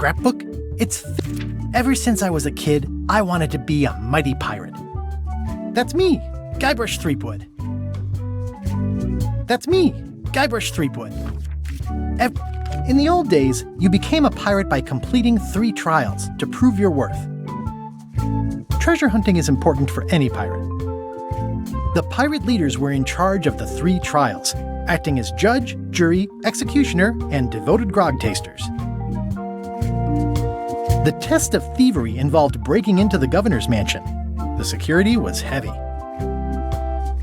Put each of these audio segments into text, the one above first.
scrapbook, ever since I was a kid, I wanted to be a mighty pirate. That's me, Guybrush Threepwood. That's me, Guybrush Threepwood. In the old days, you became a pirate by completing 3 trials to prove your worth. Treasure hunting is important for any pirate. The pirate leaders were in charge of the 3 trials, acting as judge, jury, executioner, and devoted grog tasters. The test of thievery involved breaking into the governor's mansion. The security was heavy.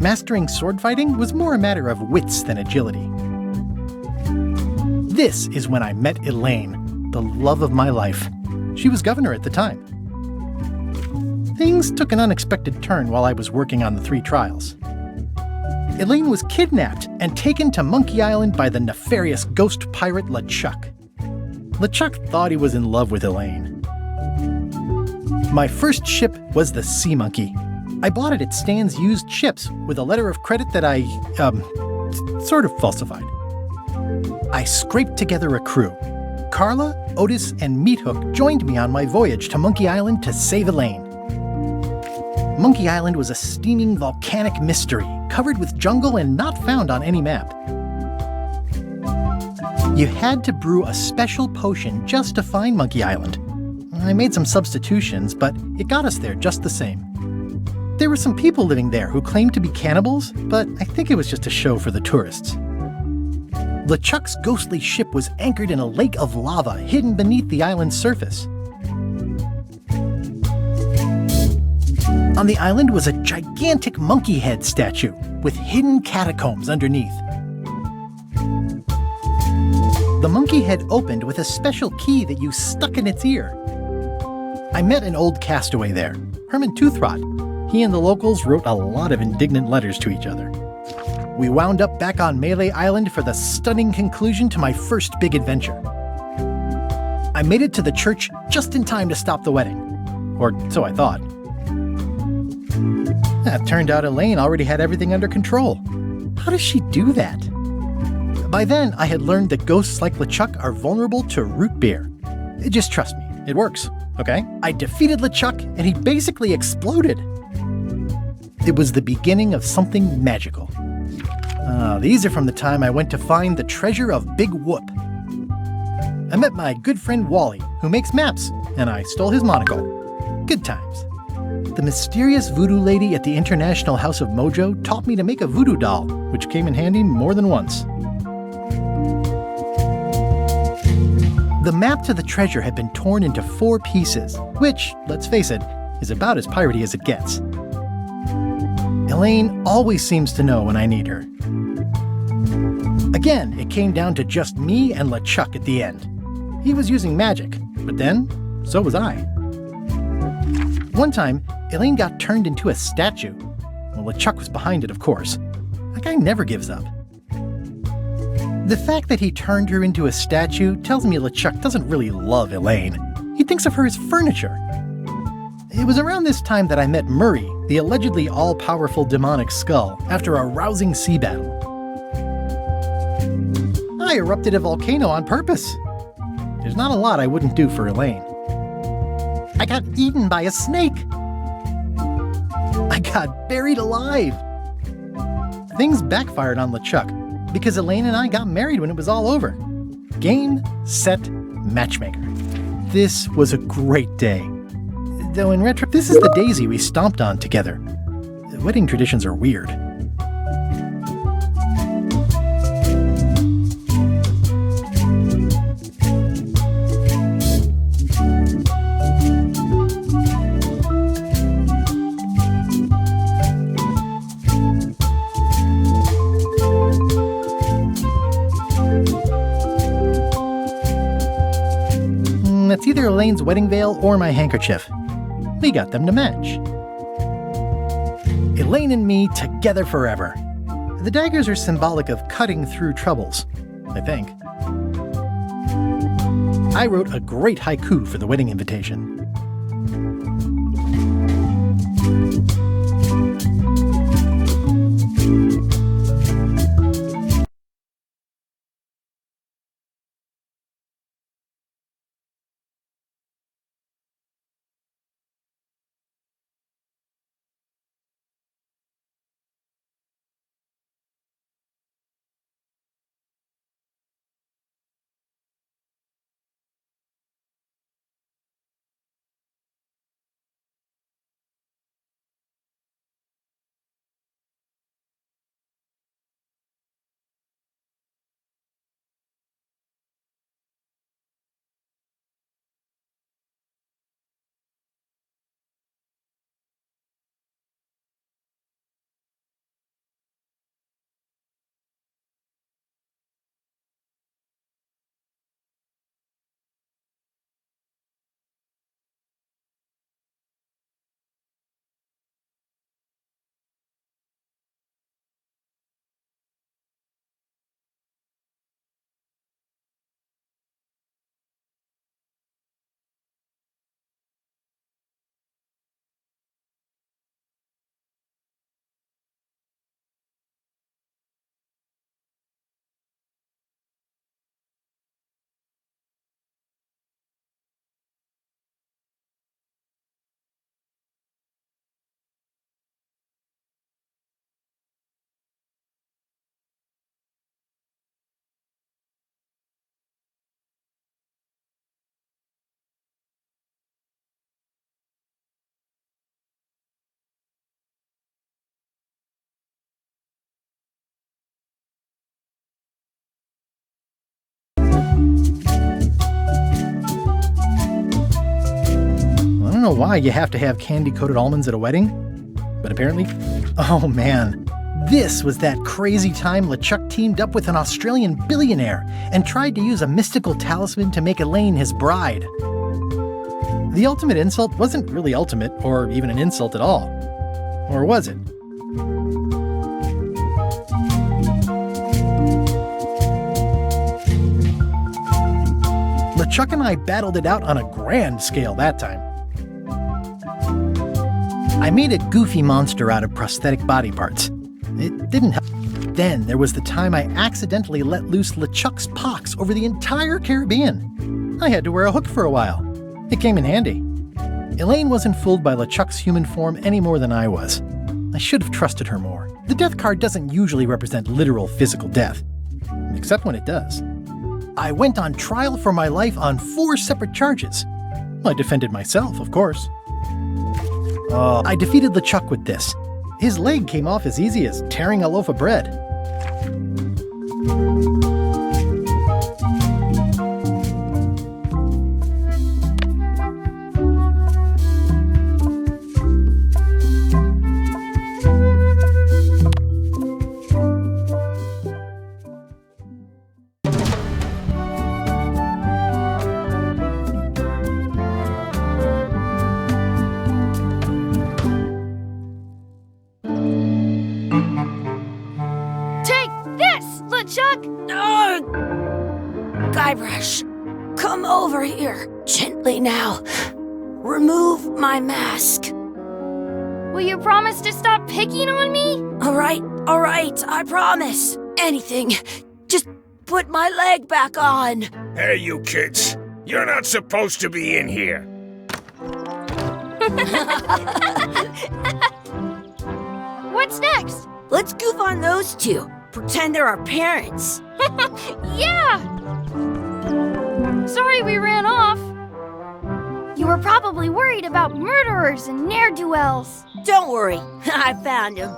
Mastering sword fighting was more a matter of wits than agility. This is when I met Elaine, the love of my life. She was governor at the time. Things took an unexpected turn while I was working on the 3 trials. Elaine was kidnapped and taken to Monkey Island by the nefarious ghost pirate LeChuck. LeChuck thought he was in love with Elaine. My first ship was the Sea Monkey. I bought it at Stan's used ships with a letter of credit that I, sort of falsified. I scraped together a crew. Carla, Otis, and Meathook joined me on my voyage to Monkey Island to save Elaine. Monkey Island was a steaming volcanic mystery, covered with jungle and not found on any map. You had to brew a special potion just to find Monkey Island. I made some substitutions, but it got us there just the same. There were some people living there who claimed to be cannibals, but I think it was just a show for the tourists. LeChuck's ghostly ship was anchored in a lake of lava hidden beneath the island's surface. On the island was a gigantic monkey head statue with hidden catacombs underneath. The monkey head opened with a special key that you stuck in its ear. I met an old castaway there, Herman Toothrot. He and the locals wrote a lot of indignant letters to each other. We wound up back on Melee Island for the stunning conclusion to my first big adventure. I made it to the church just in time to stop the wedding. Or so I thought. It turned out Elaine already had everything under control. How does she do that? By then, I had learned that ghosts like LeChuck are vulnerable to root beer. Just trust me, it works, okay? I defeated LeChuck, and he basically exploded. It was the beginning of something magical. These are from the time I went to find the treasure of Big Whoop. I met my good friend Wally, who makes maps, and I stole his monocle. Good times. The mysterious voodoo lady at the International House of Mojo taught me to make a voodoo doll, which came in handy more than once. The map to the treasure had been torn into 4 pieces, which, let's face it, is about as piratey as it gets. Elaine always seems to know when I need her. Again, it came down to just me and LeChuck at the end. He was using magic, but then, so was I. One time, Elaine got turned into a statue. Well, LeChuck was behind it, of course. That guy never gives up. The fact that he turned her into a statue tells me LeChuck doesn't really love Elaine. He thinks of her as furniture. It was around this time that I met Murray, the allegedly all-powerful demonic skull, after a rousing sea battle. I erupted a volcano on purpose. There's not a lot I wouldn't do for Elaine. I got eaten by a snake. I got buried alive. Things backfired on LeChuck because Elaine and I got married when it was all over. Game, set, matchmaker. This was a great day. Though in retro, this is the daisy we stomped on together. Wedding traditions are weird. That's either Elaine's wedding veil or my handkerchief. We got them to match. Elaine and me together forever. The daggers are symbolic of cutting through troubles, I think. I wrote a great haiku for the wedding invitation. know why you have to have candy-coated almonds at a wedding, but apparently, oh man, this was that crazy time LeChuck teamed up with an Australian billionaire and tried to use a mystical talisman to make Elaine his bride. The ultimate insult wasn't really ultimate, or even an insult at all. Or was it? LeChuck and I battled it out on a grand scale that time. I made a goofy monster out of prosthetic body parts. It didn't help. Then there was the time I accidentally let loose LeChuck's pox over the entire Caribbean. I had to wear a hook for a while. It came in handy. Elaine wasn't fooled by LeChuck's human form any more than I was. I should have trusted her more. The death card doesn't usually represent literal physical death, except when it does. I went on trial for my life on 4 separate charges. I defended myself, of course. I defeated LeChuck with this. His leg came off as easy as tearing a loaf of bread. Guybrush, come over here, gently now. Remove my mask. Will you promise to stop picking on me? All right, I promise. Anything. Just put my leg back on. Hey, you kids. You're not supposed to be in here. What's next? Let's goof on those two. Pretend they're our parents. Yeah! Sorry we ran off. You were probably worried about murderers and ne'er-do-wells. Don't worry, I found him.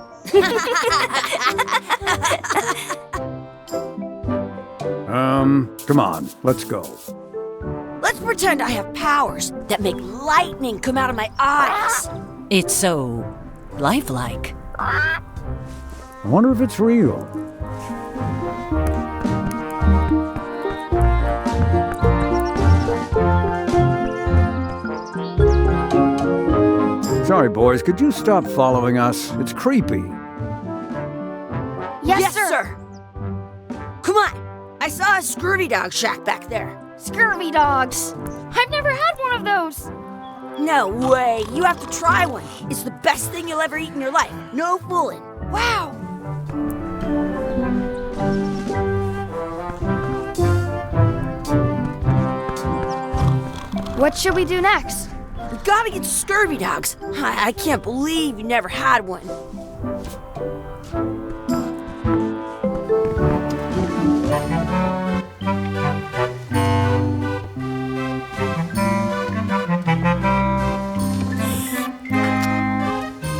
Come on, let's go. Let's pretend I have powers that make lightning come out of my eyes. It's so lifelike. I wonder if it's real. Sorry, boys, could you stop following us? It's creepy. Yes, sir. Come on, I saw a scurvy dog shack back there. Scurvy dogs. I've never had one of those. No way, you have to try one. It's the best thing you'll ever eat in your life. No fooling. Wow. What should we do next? We gotta get scurvy dogs. I can't believe you never had one.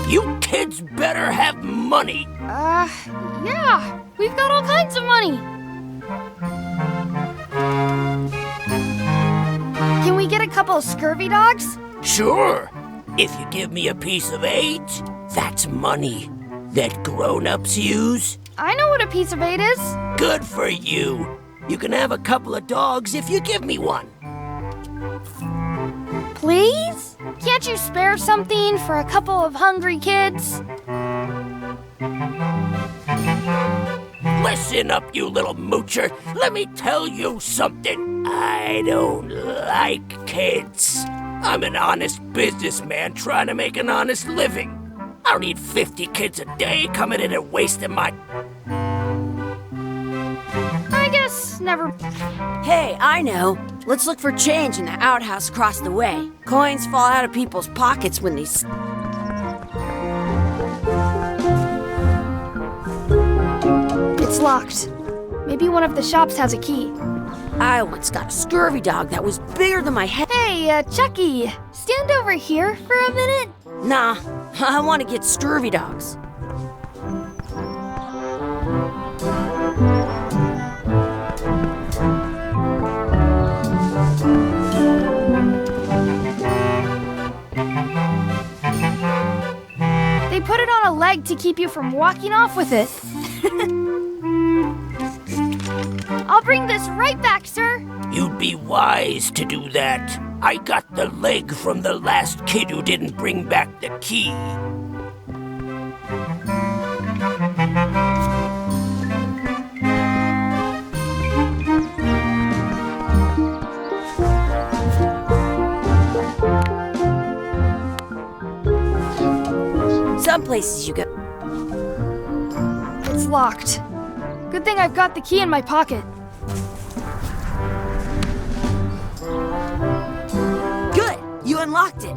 You kids better have money. Yeah. We've got all kinds of money. Can we get a couple of scurvy dogs? Sure. If you give me a piece of 8, that's money that grown-ups use. I know what a piece of 8 is. Good for you. You can have a couple of dogs if you give me one. Please? Can't you spare something for a couple of hungry kids? Listen up, you little moocher. Let me tell you something. I don't like kids. I'm an honest businessman trying to make an honest living. I don't need 50 kids a day coming in and wasting my... I guess never... Hey, I know. Let's look for change in the outhouse across the way. Coins fall out of people's pockets when they... It's locked. Maybe one of the shops has a key. I once got a scurvy dog that was bigger than my head. Hey, Chucky, stand over here for a minute. Nah, I want to get scurvy dogs. leg to keep you from walking off with it. I'll bring this right back, sir. You'd be wise to do that. I got the leg from the last kid who didn't bring back the key. Some places you go. It's locked. Good thing I've got the key in my pocket. Good! You unlocked it.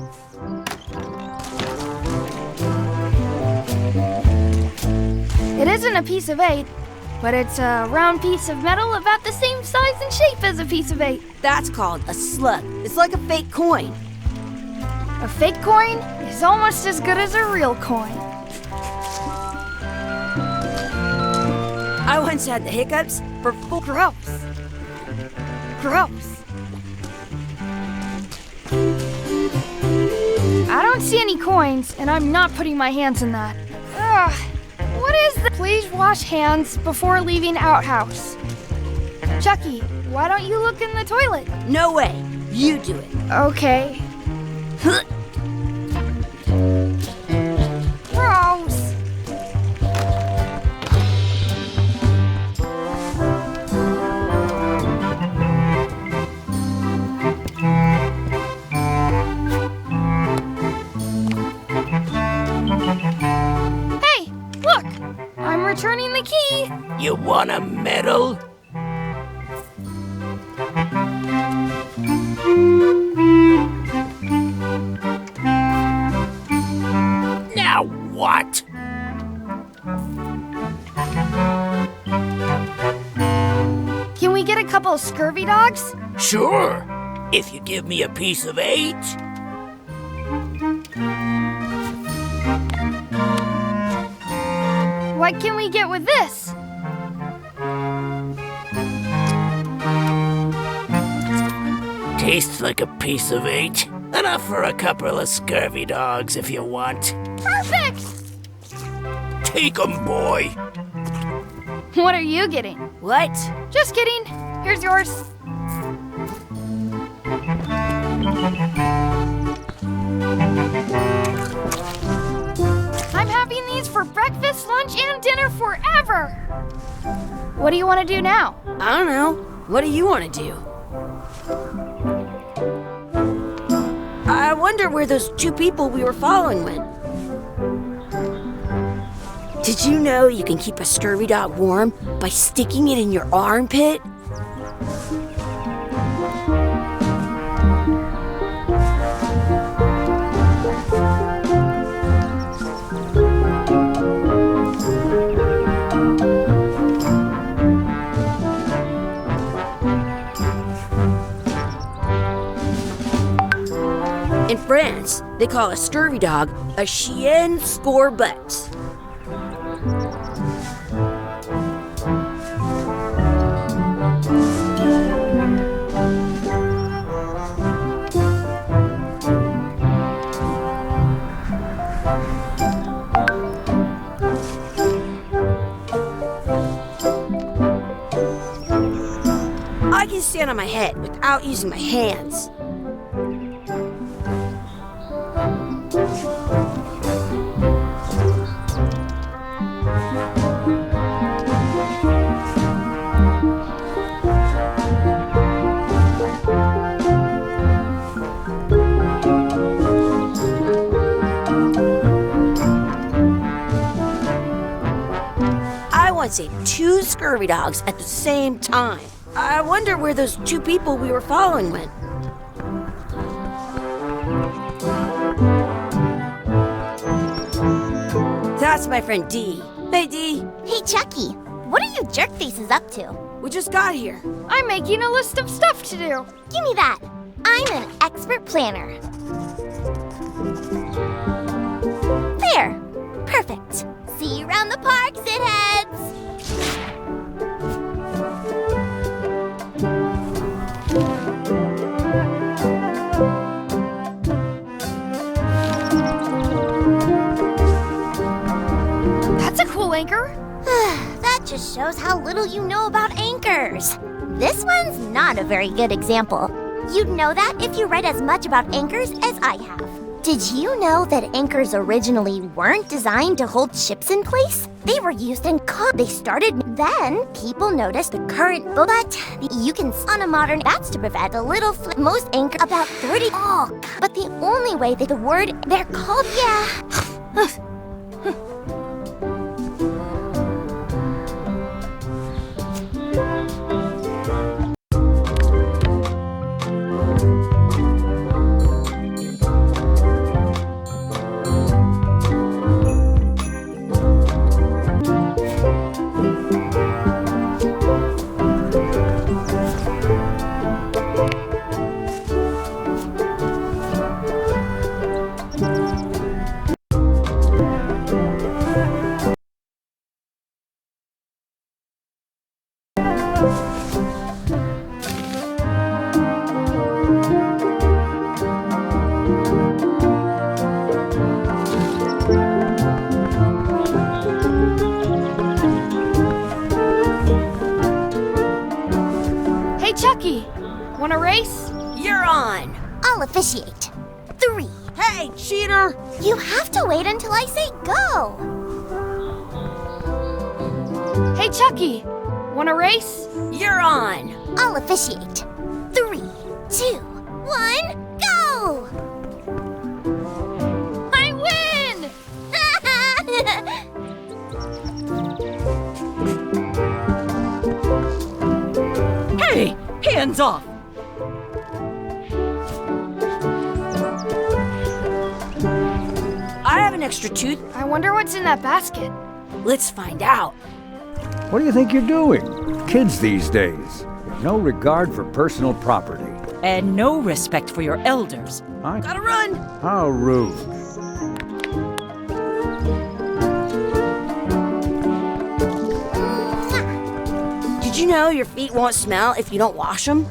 It isn't a piece of 8, but it's a round piece of metal about the same size and shape as a piece of 8. That's called a slug. It's like a fake coin. A fake coin is almost as good as a real coin. I once had the hiccups for Gross. Gross. I don't see any coins, and I'm not putting my hands in that. Ugh. What is the... Please wash hands before leaving outhouse. Chucky, why don't you look in the toilet? No way. You do it. Okay. Gross. Hey, look! I'm returning the key. You want a medal? Now what? Can we get a couple scurvy dogs? Sure, if you give me a piece of 8. What can we get with this? Tastes like a piece of 8. Enough for a couple of scurvy dogs if you want. Perfect! Take 'em, boy. What are you getting? What? Just kidding. Here's yours. I'm having these for breakfast, lunch, and dinner forever. What do you want to do now? I don't know. What do you want to do? I wonder where those 2 people we were following went. Did you know you can keep a scurvy dog warm by sticking it in your armpit? In France, they call a scurvy dog a chien scorbut. I can stand on my head without using my hands. I once ate 2 scurvy dogs at the same time. I wonder where those 2 people we were following went. That's my friend Dee. Hey, Dee. Hey, Chucky, what are you jerk faces up to? We just got here. I'm making a list of stuff to do. Give me that. I'm an expert planner. There. Perfect. See you around the park, Zitheads. just shows how little you know about anchors. This one's not a very good example. You'd know that if you read as much about anchors as I have. Did you know that anchors originally weren't designed to hold ships in place? They were used in They started. Then people noticed the current but you can on a modern that's to prevent a little most anchor about 30. Oh, but the only way that the word they're called Hey, Chucky, want a race? You're on. I'll officiate. 3. Hey, cheater! You have to wait until I say go. Hey, Chucky, want a race? You're on. I'll officiate. 3, 2, 1, go! I win! Hey, hands off! I have an extra tooth. I wonder what's in that basket. Let's find out. What do you think you're doing? Kids these days. No regard for personal property. And no respect for your elders. Gotta run! How rude. Did you know your feet won't smell if you don't wash them?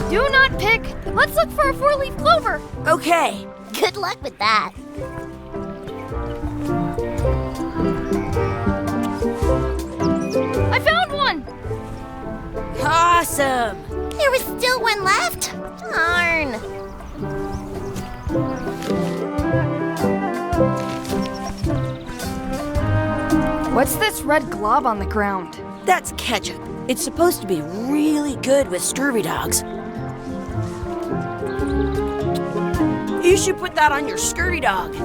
Do not pick. Let's look for a four-leaf clover. Okay. Good luck with that. I found one. Awesome. There was still one left. Darn. What's this red glob on the ground? That's ketchup. It's supposed to be really good with scurvy dogs. You should put that on your scurvy dog.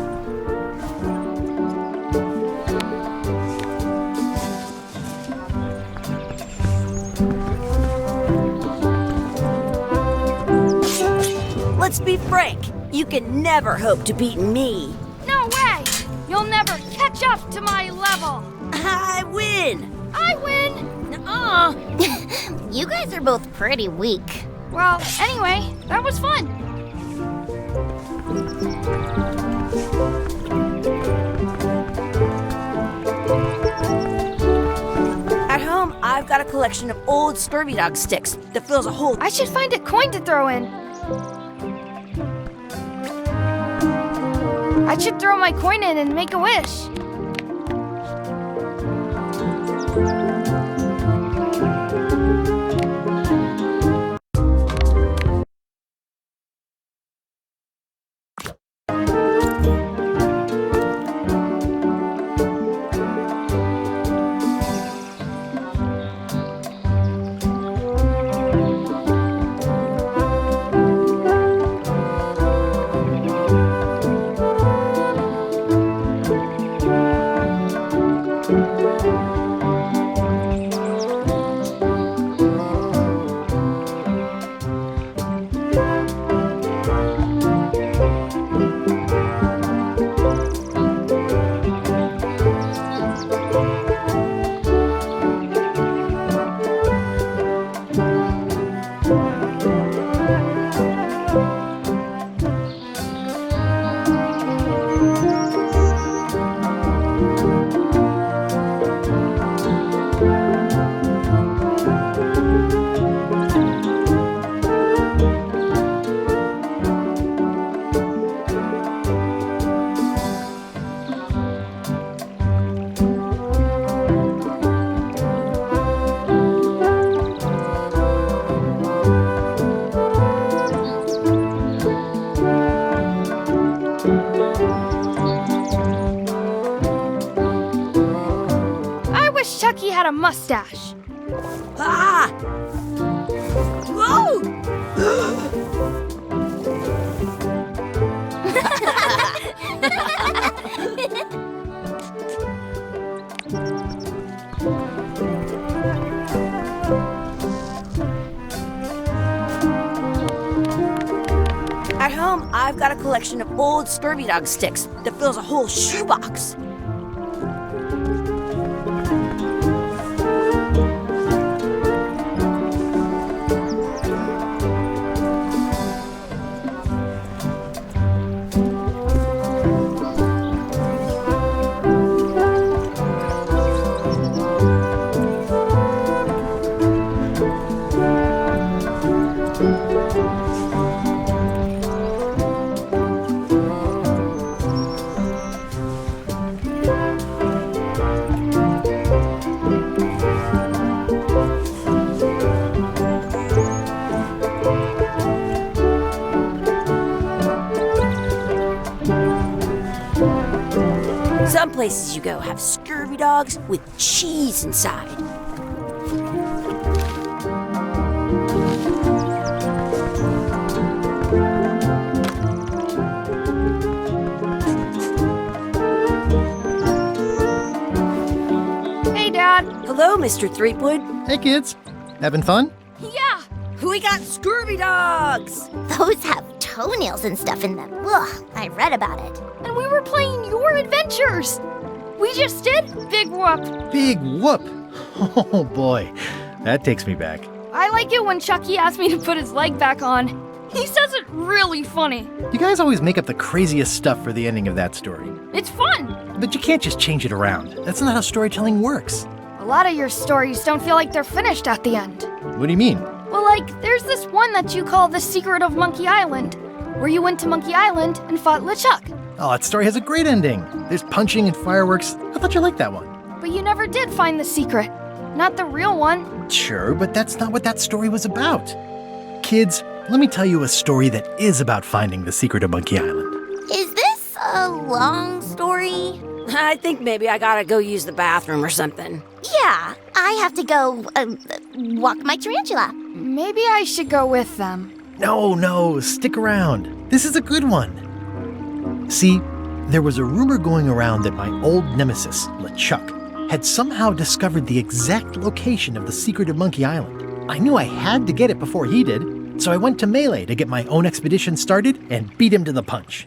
Let's be frank. You can never hope to beat me. No way! You'll never catch up to my level. I win. I win. Nuh-uh. You guys are both pretty weak. Well, anyway, that was fun. At home, I've got a collection of old scurvy dog sticks that fills a hole. I should find a coin to throw in. I should throw my coin in and make a wish. I wish Chucky had a mustache. Ah! Whoa! At home, I've got a collection of old scurvy dog sticks that fills a whole shoebox. Some places you go have scurvy dogs with cheese inside. Hey, Dad. Hello, Mr. Threepwood. Hey, kids. Having fun? Yeah. We got scurvy dogs! Those have toenails and stuff in them. Ugh, I read about it. And we were playing your adventures. We just did Big Whoop. Big whoop. Oh, boy. That takes me back. I like it when Chucky asked me to put his leg back on. He says it really funny. You guys always make up the craziest stuff for the ending of that story. It's fun. But you can't just change it around. That's not how storytelling works. A lot of your stories don't feel like they're finished at the end. What do you mean? Well, like, there's this one that you call The Secret of Monkey Island, where you went to Monkey Island and fought LeChuck. Oh, that story has a great ending. There's punching and fireworks. I thought you liked that one. But you never did find the secret. Not the real one. Sure, but that's not what that story was about. Kids, let me tell you a story that is about finding the secret of Monkey Island. Is this a long story? I think maybe I gotta go use the bathroom or something. Yeah, I have to go walk my tarantula. Maybe I should go with them. No, stick around. This is a good one. See, there was a rumor going around that my old nemesis, LeChuck, had somehow discovered the exact location of the secret of Monkey Island. I knew I had to get it before he did, so I went to Melee to get my own expedition started and beat him to the punch.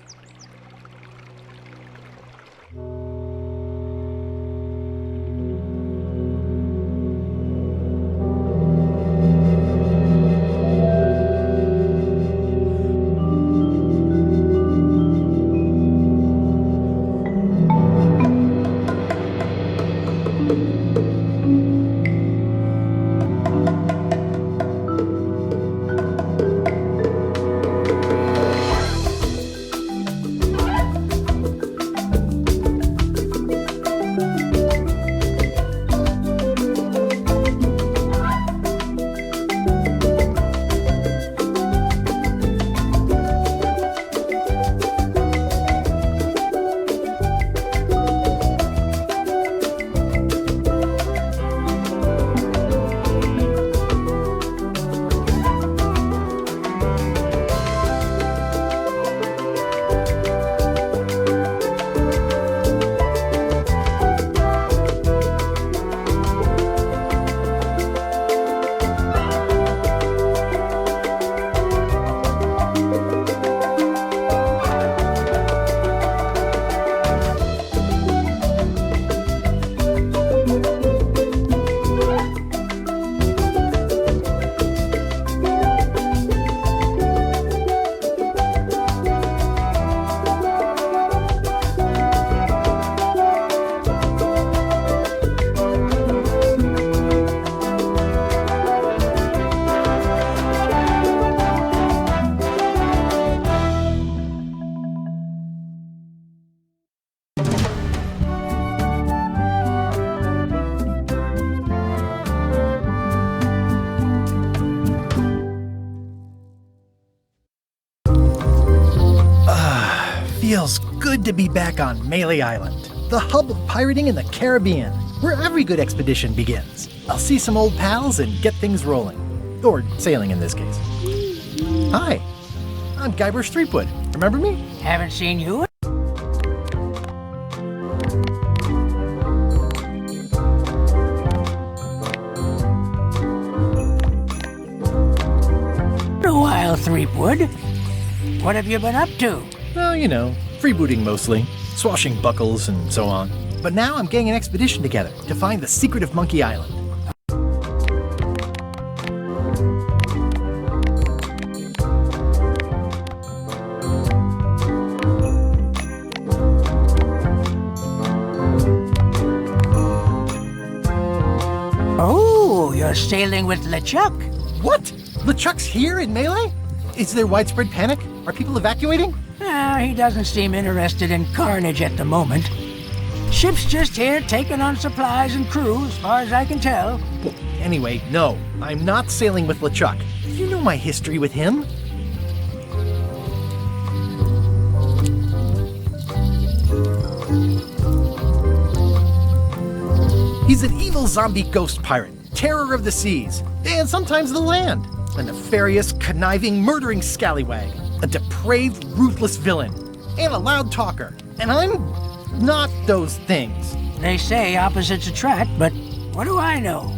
Feels good to be back on Melee Island, the hub of pirating in the Caribbean, where every good expedition begins. I'll see some old pals and get things rolling. Or sailing in this case. Hi, I'm Guybrush Threepwood. Remember me? Haven't seen you. A while, Threepwood. What have you been up to? Well, you know, freebooting mostly, swashing buckles and so on. But now I'm getting an expedition together to find the secret of Monkey Island. Oh, you're sailing with LeChuck. What? LeChuck's here in Melee? Is there widespread panic? Are people evacuating? He doesn't seem interested in carnage at the moment. Ship's just here taking on supplies and crew, as far as I can tell. Anyway, no, I'm not sailing with LeChuck. You know my history with him. He's an evil zombie ghost pirate, terror of the seas, and sometimes the land. A nefarious, conniving, murdering scallywag. A depraved, ruthless villain. And a loud talker. And I'm not those things. They say opposites attract, but what do I know?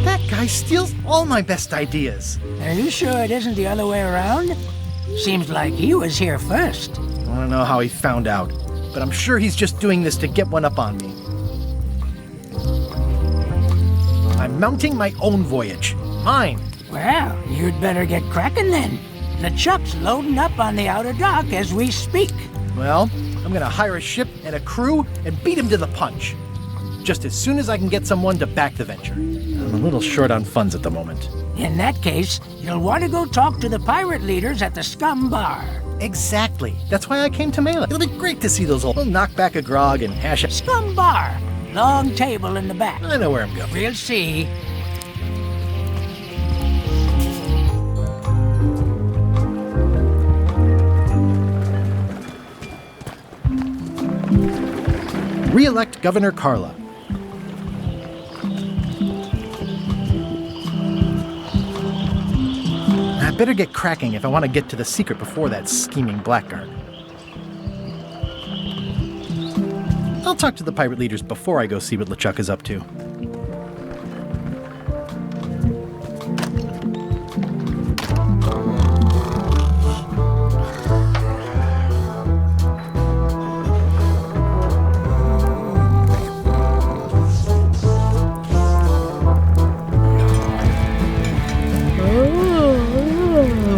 That guy steals all my best ideas. Are you sure it isn't the other way around? Seems like he was here first. I don't know how he found out, but I'm sure he's just doing this to get one up on me. I'm mounting my own voyage. Mine. Well, you'd better get cracking then. LeChuck's loading up on the outer dock as we speak. Well, I'm gonna hire a ship and a crew and beat him to the punch. Just as soon as I can get someone to back the venture. I'm a little short on funds at the moment. In that case, you'll want to go talk to the pirate leaders at the Scum Bar. Exactly. That's why I came to Melee. It'll be great to see those old... We'll knock back a grog and hash it. Scum Bar. Long table in the back. I know where I'm going. We'll see. Re-elect Governor Carla. I better get cracking if I want to get to the secret before that scheming blackguard. I'll talk to the pirate leaders before I go see what LeChuck is up to.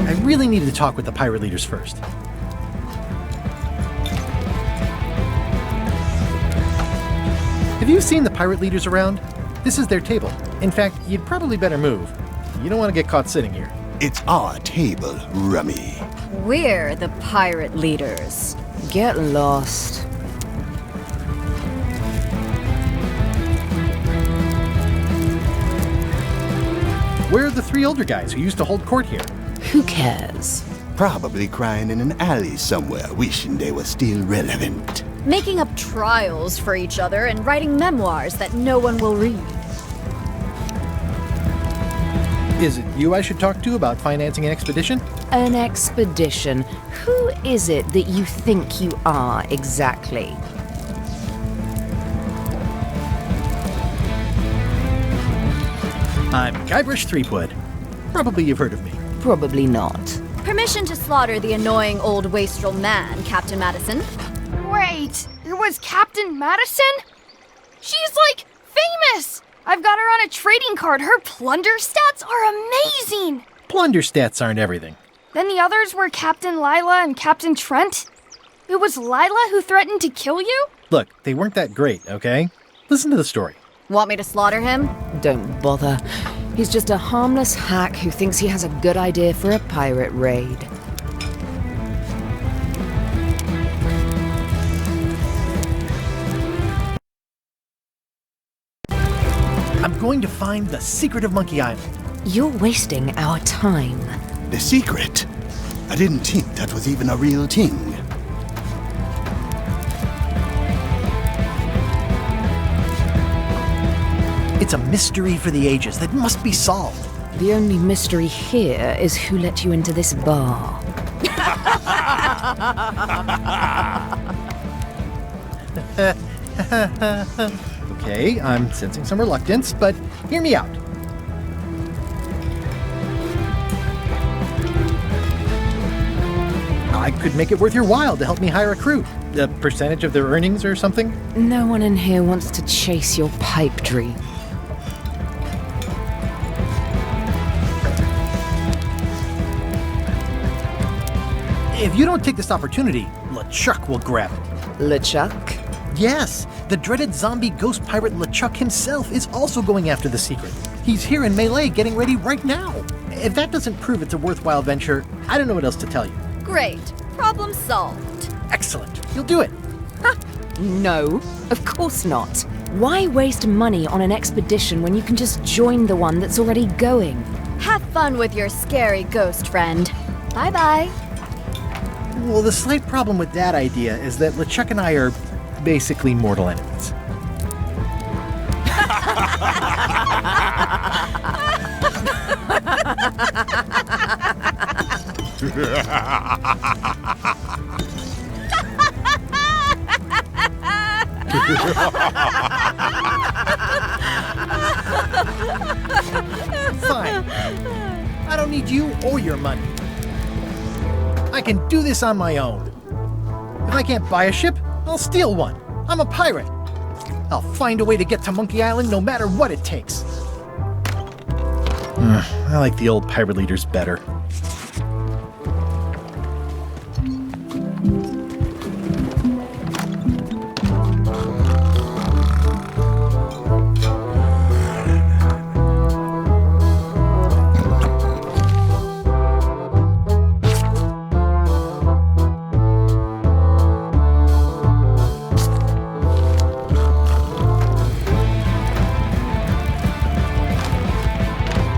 I really need to talk with the pirate leaders first. Have you seen the pirate leaders around? This is their table. In fact, you'd probably better move. You don't want to get caught sitting here. It's our table, Rummy. We're the pirate leaders. Get lost. Where are the three older guys who used to hold court here? Who cares? Probably crying in an alley somewhere, wishing they were still relevant. Making up trials for each other and writing memoirs that no one will read. Is it you I should talk to about financing an expedition? An expedition? Who is it that you think you are exactly? I'm Guybrush Threepwood. Probably you've heard of me. Probably not. Permission to slaughter the annoying old wastrel man, Captain Madison. Wait, it was Captain Madison? She's like famous! I've got her on a trading card. Her plunder stats are amazing! Plunder stats aren't everything. Then the others were Captain Lila and Captain Trent? It was Lila who threatened to kill you? Look, they weren't that great, okay? Listen to the story. Want me to slaughter him? Don't bother. He's just a harmless hack who thinks he has a good idea for a pirate raid. I'm going to find the secret of Monkey Island. You're wasting our time. The secret. I didn't think that was even a real thing. It's a mystery for the ages that must be solved. The only mystery here is who let you into this bar. Okay, I'm sensing some reluctance, but hear me out. I could make it worth your while to help me hire a crew. A percentage of their earnings or something? No one in here wants to chase your pipe dream. If you don't take this opportunity, LeChuck will grab it. LeChuck? Yes, the dreaded zombie ghost pirate LeChuck himself is also going after the secret. He's here in Melee getting ready right now. If that doesn't prove it's a worthwhile venture, I don't know what else to tell you. Great. Problem solved. Excellent. You'll do it. No, of course not. Why waste money on an expedition when you can just join the one that's already going? Have fun with your scary ghost friend. Bye-bye. Well, the slight problem with that idea is that LeChuck and I are basically mortal enemies. Fine. I don't need you or your money. I can do this on my own. If I can't buy a ship, I'll steal one. I'm a pirate. I'll find a way to get to Monkey Island no matter what it takes. I like the old pirate leaders better.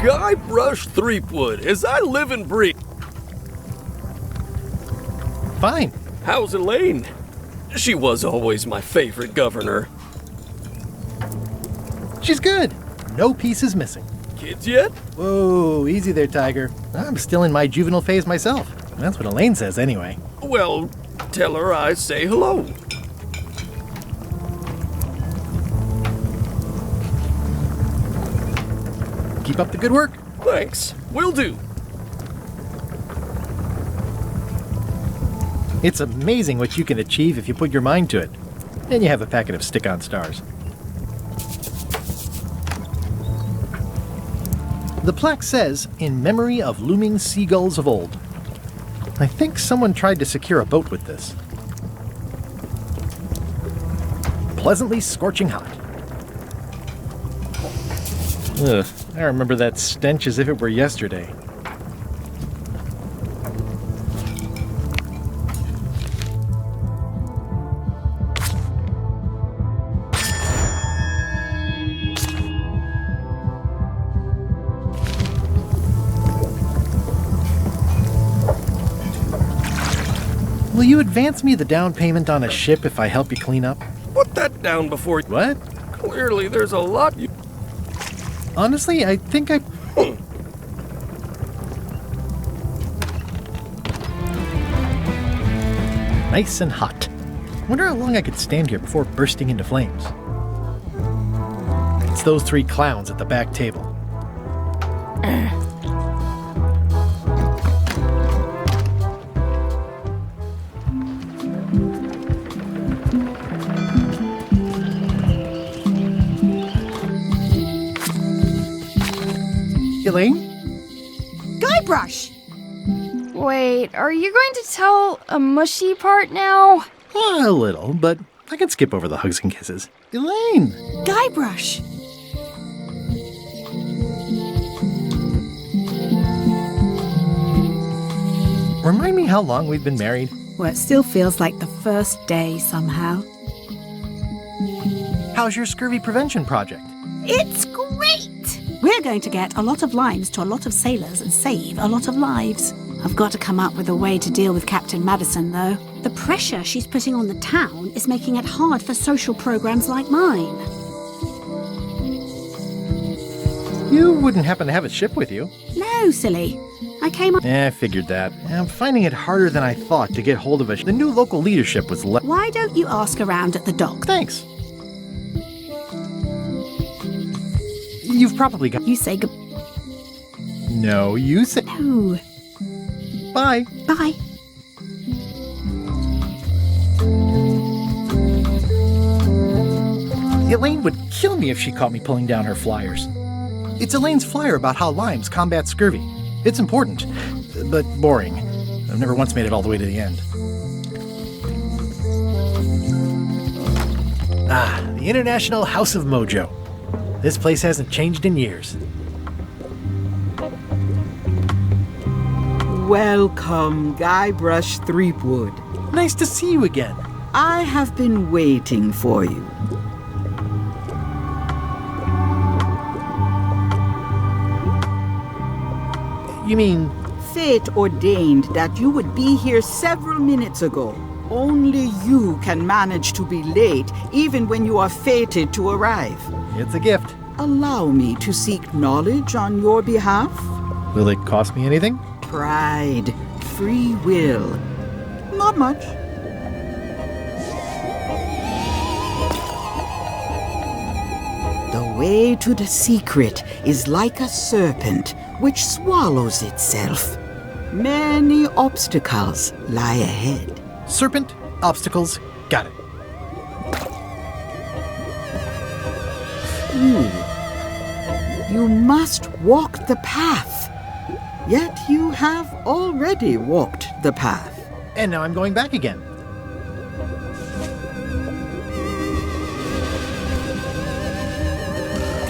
Guybrush Threepwood, as I live and breathe. Fine. How's Elaine? She was always my favorite governor. She's good. No piece is missing. Kids yet? Whoa, easy there, Tiger. I'm still in my juvenile phase myself. That's what Elaine says anyway. Well, tell her I say hello. Keep up the good work. Thanks. Will do. It's amazing what you can achieve if you put your mind to it. Then you have a packet of stick-on stars. The plaque says, "In memory of looming seagulls of old." I think someone tried to secure a boat with this. Pleasantly scorching hot. Ugh, I remember that stench as if it were yesterday. Will you advance me the down payment on a ship if I help you clean up? Put that down before... What? Clearly there's a lot you... Honestly, I think I... Nice and hot. Wonder how long I could stand here before bursting into flames. It's those three clowns at the back table. Elaine? Guybrush! Wait, are you going to tell a mushy part now? A little, but I can skip over the hugs and kisses. Elaine! Guybrush! Remind me how long we've been married? Well, it still feels like the first day somehow. How's your scurvy prevention project? It's great! We're going to get a lot of lines to a lot of sailors and save a lot of lives. I've got to come up with a way to deal with Captain Madison, though. The pressure she's putting on the town is making it hard for social programs like mine. You wouldn't happen to have a ship with you? No, silly. I came up... I figured that. I'm finding it harder than I thought to get hold of a The new local leadership was Why don't you ask around at the dock? Thanks. You've probably got... You say No, you say... No. Bye. Bye. Elaine would kill me if she caught me pulling down her flyers. It's Elaine's flyer about how limes combat scurvy. It's important, but boring. I've never once made it all the way to the end. The International House of Mojo. This place hasn't changed in years. Welcome, Guybrush Threepwood. Nice to see you again. I have been waiting for you. You mean... Fate ordained that you would be here several minutes ago. Only you can manage to be late, even when you are fated to arrive. It's a gift. Allow me to seek knowledge on your behalf. Will it cost me anything? Pride, free will. Not much. The way to the secret is like a serpent which swallows itself. Many obstacles lie ahead. Serpent, obstacles, got it. You must walk the path. Yet you have already walked the path. And now I'm going back again.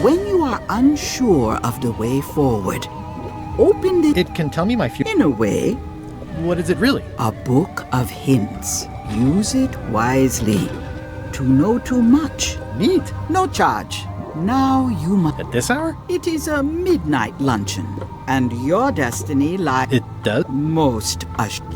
When you are unsure of the way forward, open the... It can tell me my future. In a way. What is it really? A book of hints. Use it wisely. To know too much. Neat. No charge. Now you must... At this hour? It is a midnight luncheon, and your destiny lies... It does? Most assured.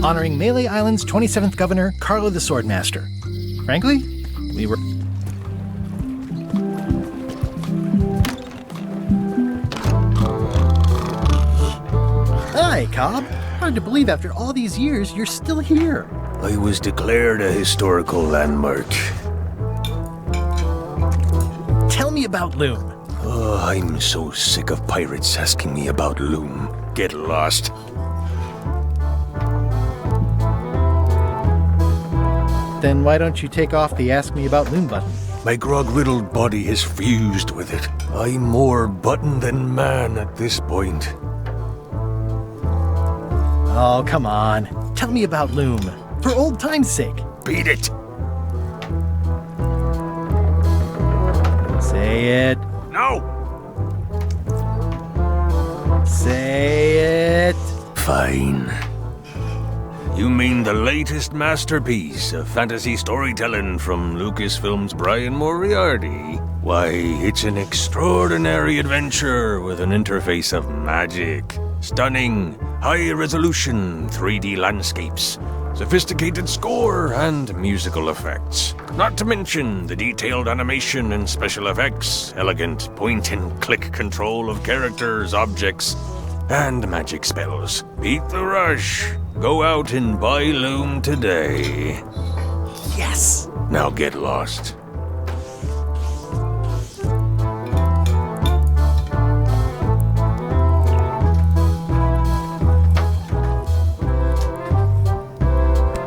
Honoring Melee Island's 27th governor, Carlo the Swordmaster. Frankly, we were... Hi, Cobb. Hard to believe after all these years you're still here. I was declared a historical landmark. Tell me about Loom. Oh, I'm so sick of pirates asking me about Loom. Get lost. Then why don't you take off the Ask Me About Loom button? My grog-riddled body is fused with it. I'm more button than man at this point. Oh, come on. Tell me about Loom. For old time's sake. Beat it. Say it. No. Say it. Fine. You mean the latest masterpiece of fantasy storytelling from Lucasfilm's Brian Moriarty? Why, it's an extraordinary adventure with an interface of magic. Stunning, high-resolution 3D landscapes, sophisticated score, and musical effects. Not to mention the detailed animation and special effects, elegant point-and-click control of characters, objects, and magic spells. Beat the rush. Go out and buy Loom today. Yes! Now get lost.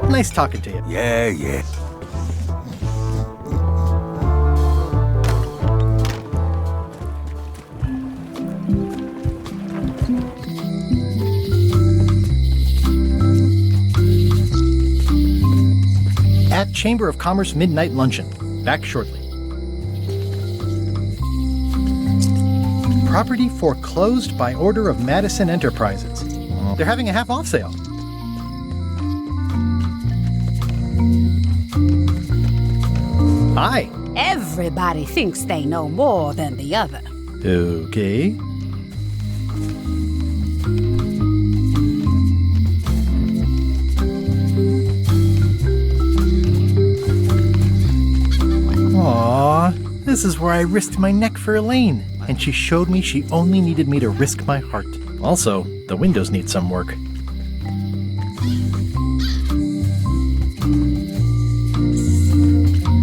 Nice talking to you. Yeah. At Chamber of Commerce Midnight Luncheon. Back shortly. Property foreclosed by order of Madison Enterprises. They're having a half-off sale. Hi. Everybody thinks they know more than the other. Okay. Aww, this is where I risked my neck for Elaine, and she showed me she only needed me to risk my heart. Also, the windows need some work.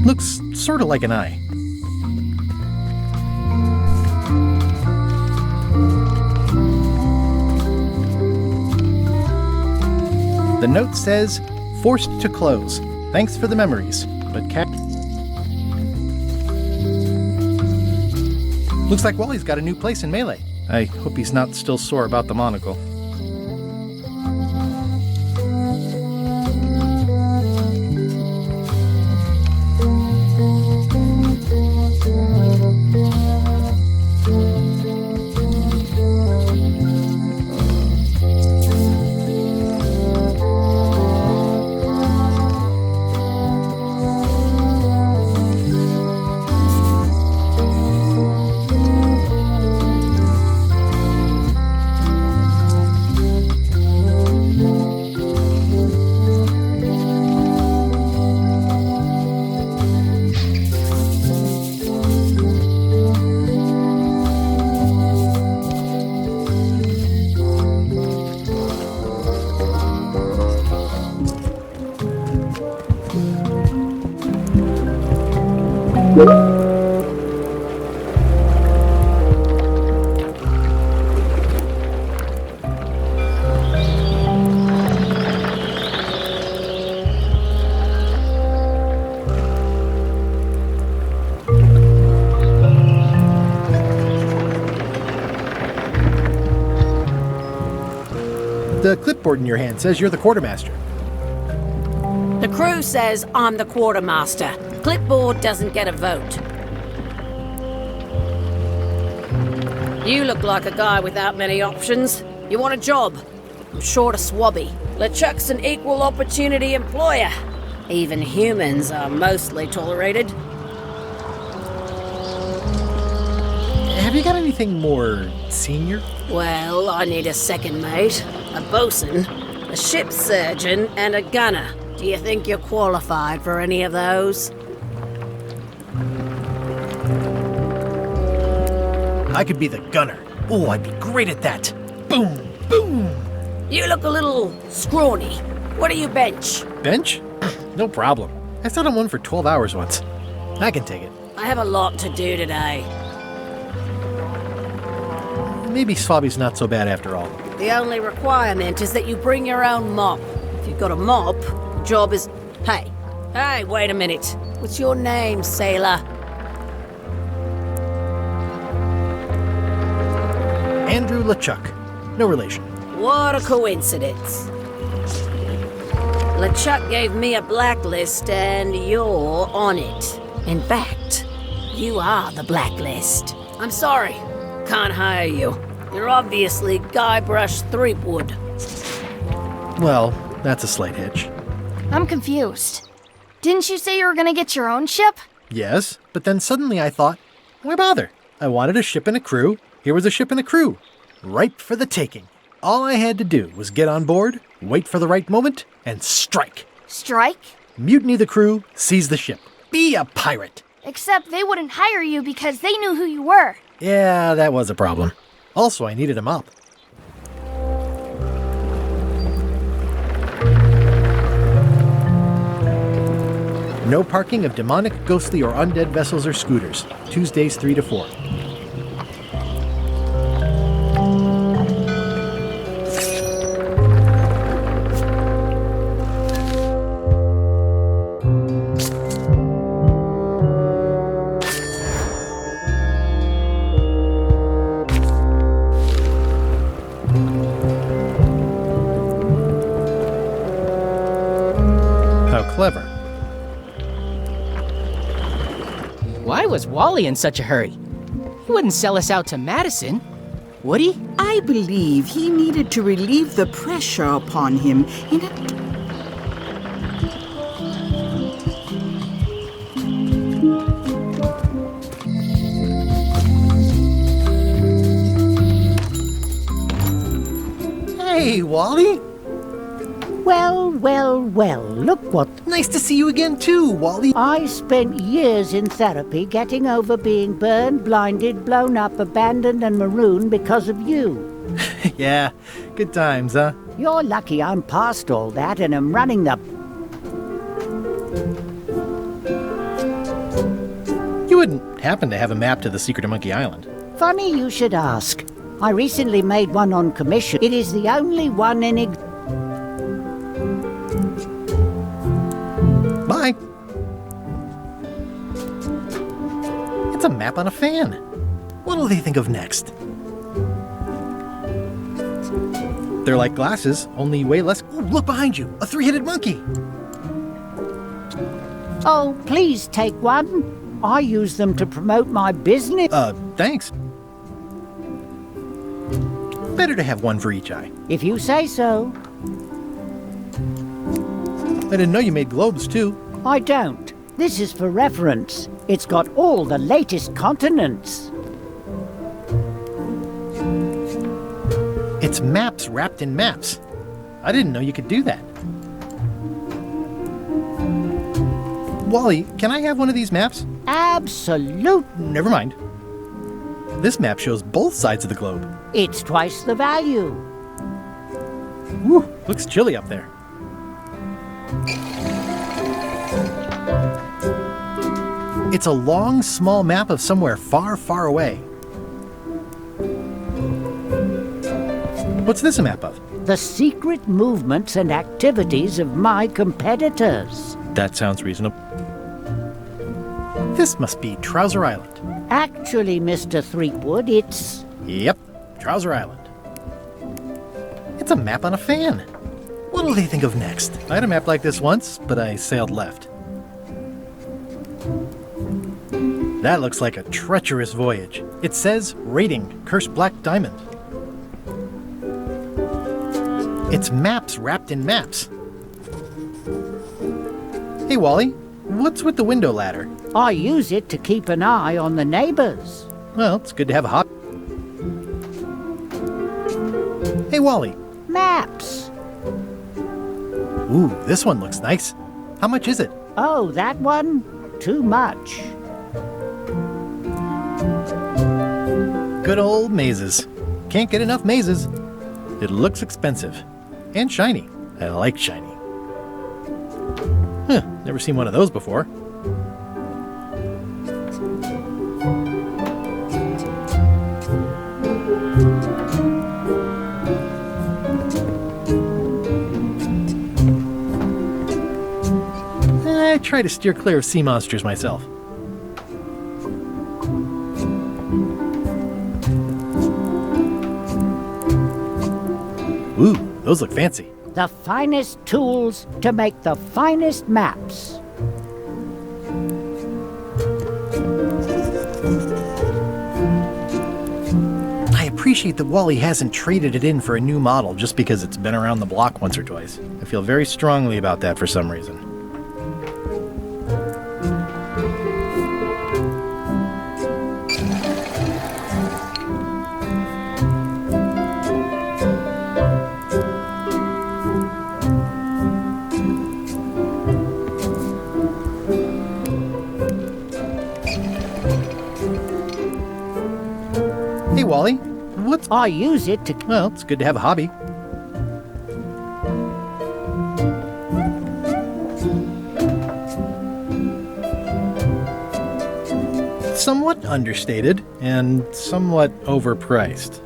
Looks sort of like an eye. The note says, forced to close. Thanks for the memories, but looks like Wally's got a new place in Melee. I hope he's not still sore about the monocle. The clipboard in your hand says you're the quartermaster. The crew says I'm the quartermaster. Clipboard doesn't get a vote. You look like a guy without many options. You want a job? I'm short of swabby. LeChuck's an equal opportunity employer. Even humans are mostly tolerated. Have you got anything more senior? Well, I need a second mate, a bosun, a ship's surgeon, and a gunner. Do you think you're qualified for any of those? I could be the gunner. Oh, I'd be great at that. Boom, boom. You look a little scrawny. What do you bench? Bench? No problem. I sat on one for 12 hours once. I can take it. I have a lot to do today. Maybe Swabby's not so bad after all. The only requirement is that you bring your own mop. If you've got a mop, the job is... Hey, wait a minute. What's your name, sailor? Andrew LeChuck. No relation. What a coincidence. LeChuck gave me a blacklist and you're on it. In fact, you are the blacklist. I'm sorry. Can't hire you. You're obviously Guybrush Threepwood. Well, that's a slight hitch. I'm confused. Didn't you say you were gonna get your own ship? Yes, but then suddenly I thought, why bother? I wanted a ship and a crew. Here was a ship and a crew. Ripe for the taking. All I had to do was get on board, wait for the right moment, and strike. Strike? Mutiny the crew, seize the ship. Be a pirate. Except they wouldn't hire you because they knew who you were. Yeah, that was a problem. Also, I needed a mop. No parking of demonic, ghostly, or undead vessels or scooters. Tuesdays 3 to 4. Clever. Why was Wally in such a hurry? He wouldn't sell us out to Madison, would he? I believe he needed to relieve the pressure upon him in a... Hey, Wally! Well, well, well, look what... Nice to see you again too, Wally. I spent years in therapy getting over being burned, blinded, blown up, abandoned and marooned because of you. Yeah, good times, huh? You're lucky I'm past all that and am running the... You wouldn't happen to have a map to the secret of Monkey Island. Funny you should ask. I recently made one on commission. It is the only one in existence. Bye. It's a map on a fan. What'll they think of next? They're like glasses, only way less... Oh, look behind you! A three-headed monkey! Oh, please take one. I use them to promote my business. Thanks. Better to have one for each eye. If you say so. I didn't know you made globes, too. I don't. This is for reference. It's got all the latest continents. It's maps wrapped in maps. I didn't know you could do that. Wally, can I have one of these maps? Absolute. Never mind. This map shows both sides of the globe. It's twice the value. Whew, looks chilly up there. It's a long, small map of somewhere far, far away. What's this a map of? The secret movements and activities of my competitors. That sounds reasonable. This must be Trouser Island. Actually, Mr. Threepwood, it's... Yep, Trouser Island. It's a map on a fan. What'll they think of next? I had a map like this once, but I sailed left. That looks like a treacherous voyage. It says, rating, Cursed Black Diamond. It's maps wrapped in maps. Hey, Wally, what's with the window ladder? I use it to keep an eye on the neighbors. Well, it's good to have a hobby. Hey, Wally. Maps. Ooh, this one looks nice. How much is it? Oh, that one? Too much. Good old mazes. Can't get enough mazes. It looks expensive. And shiny. I like shiny. Huh, never seen one of those before. I try to steer clear of sea monsters myself. Ooh, those look fancy. The finest tools to make the finest maps. I appreciate that Wally hasn't traded it in for a new model just because it's been around the block once or twice. I feel very strongly about that for some reason. Hey, Wally, what's... I use it to... Well, it's good to have a hobby. Somewhat understated and somewhat overpriced.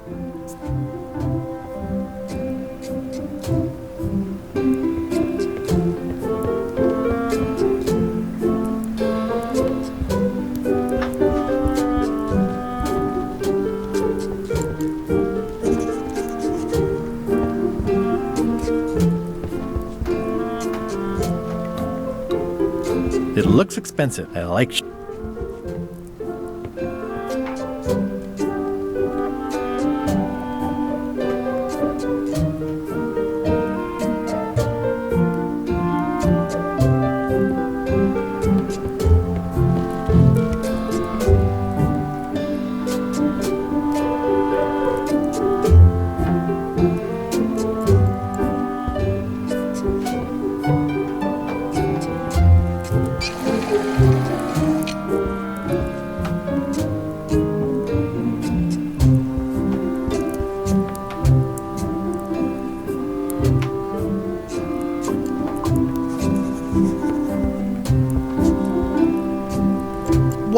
It looks expensive. I like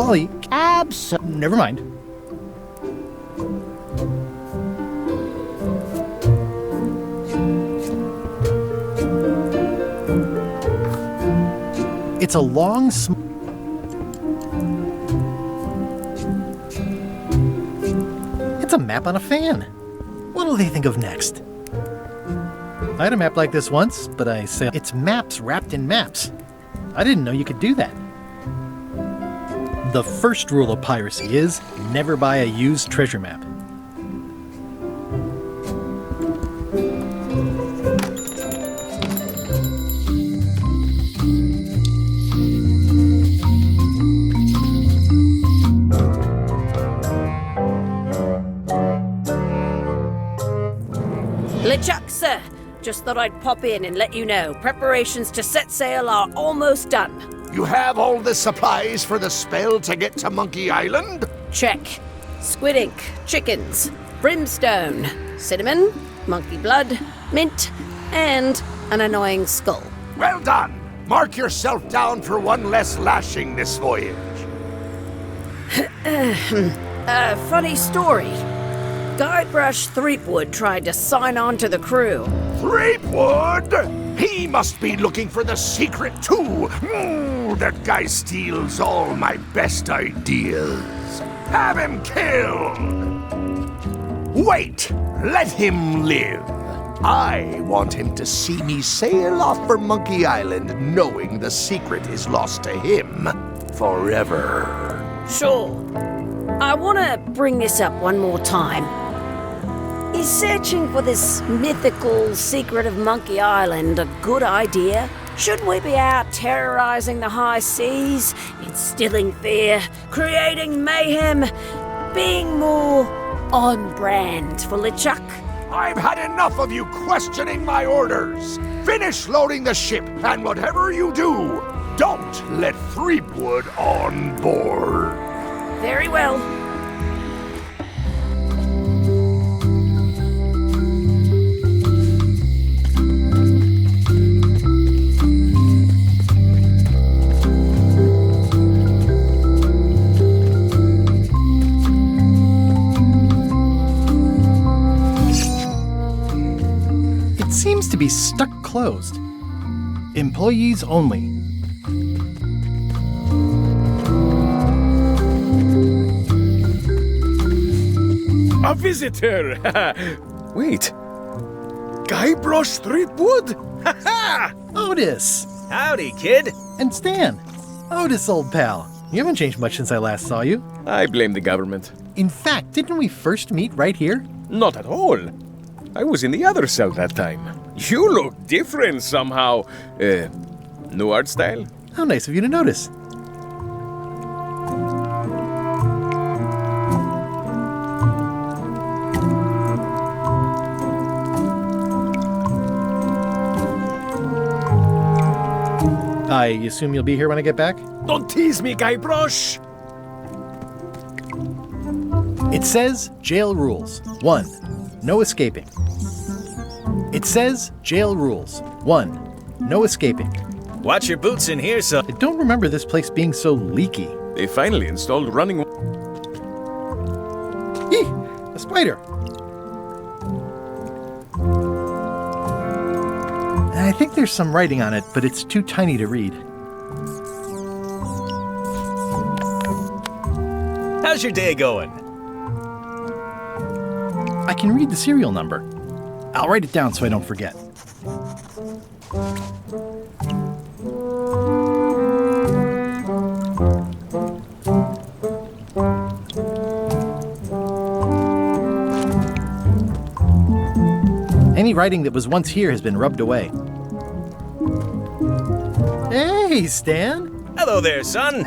Wally... Absolutely. Never mind. It's a long, It's a map on a fan. What'll they think of next? I had a map like this once, but I said it's maps wrapped in maps. I didn't know you could do that. The first rule of piracy is never buy a used treasure map. LeChuck, sir. Just thought I'd pop in and let you know. Preparations to set sail are almost done. You have all the supplies for the spell to get to Monkey Island? Check. Squid ink, chickens, brimstone, cinnamon, monkey blood, mint, and an annoying skull. Well done! Mark yourself down for one less lashing this voyage. Funny story. Guybrush Threepwood tried to sign on to the crew. Threepwood? He must be looking for the secret too. That guy steals all my best ideas. Have him killed! Wait! Let him live. I want him to see me sail off for Monkey Island knowing the secret is lost to him forever. Sure. I want to bring this up one more time. Is searching for this mythical secret of Monkey Island a good idea? Shouldn't we be out terrorizing the high seas, instilling fear, creating mayhem, being more on brand for LeChuck? I've had enough of you questioning my orders. Finish loading the ship, and whatever you do, don't let Threepwood on board. Very well. Seems to be stuck closed. Employees only. A visitor! Wait. Guybrush Threepwood? Otis! Howdy, kid. And Stan. Otis, old pal. You haven't changed much since I last saw you. I blame the government. In fact, didn't we first meet right here? Not at all. I was in the other cell that time. You look different somehow. New art style? How nice of you to notice. I assume you'll be here when I get back? Don't tease me, Guybrush! It says jail rules. 1. No escaping. It says jail rules. 1. No escaping. Watch your boots in here, son. I don't remember this place being so leaky. They finally installed running... Eee! A spider! I think there's some writing on it, but it's too tiny to read. How's your day going? I can read the serial number. I'll write it down so I don't forget. Any writing that was once here has been rubbed away. Hey, Stan! Hello there, son!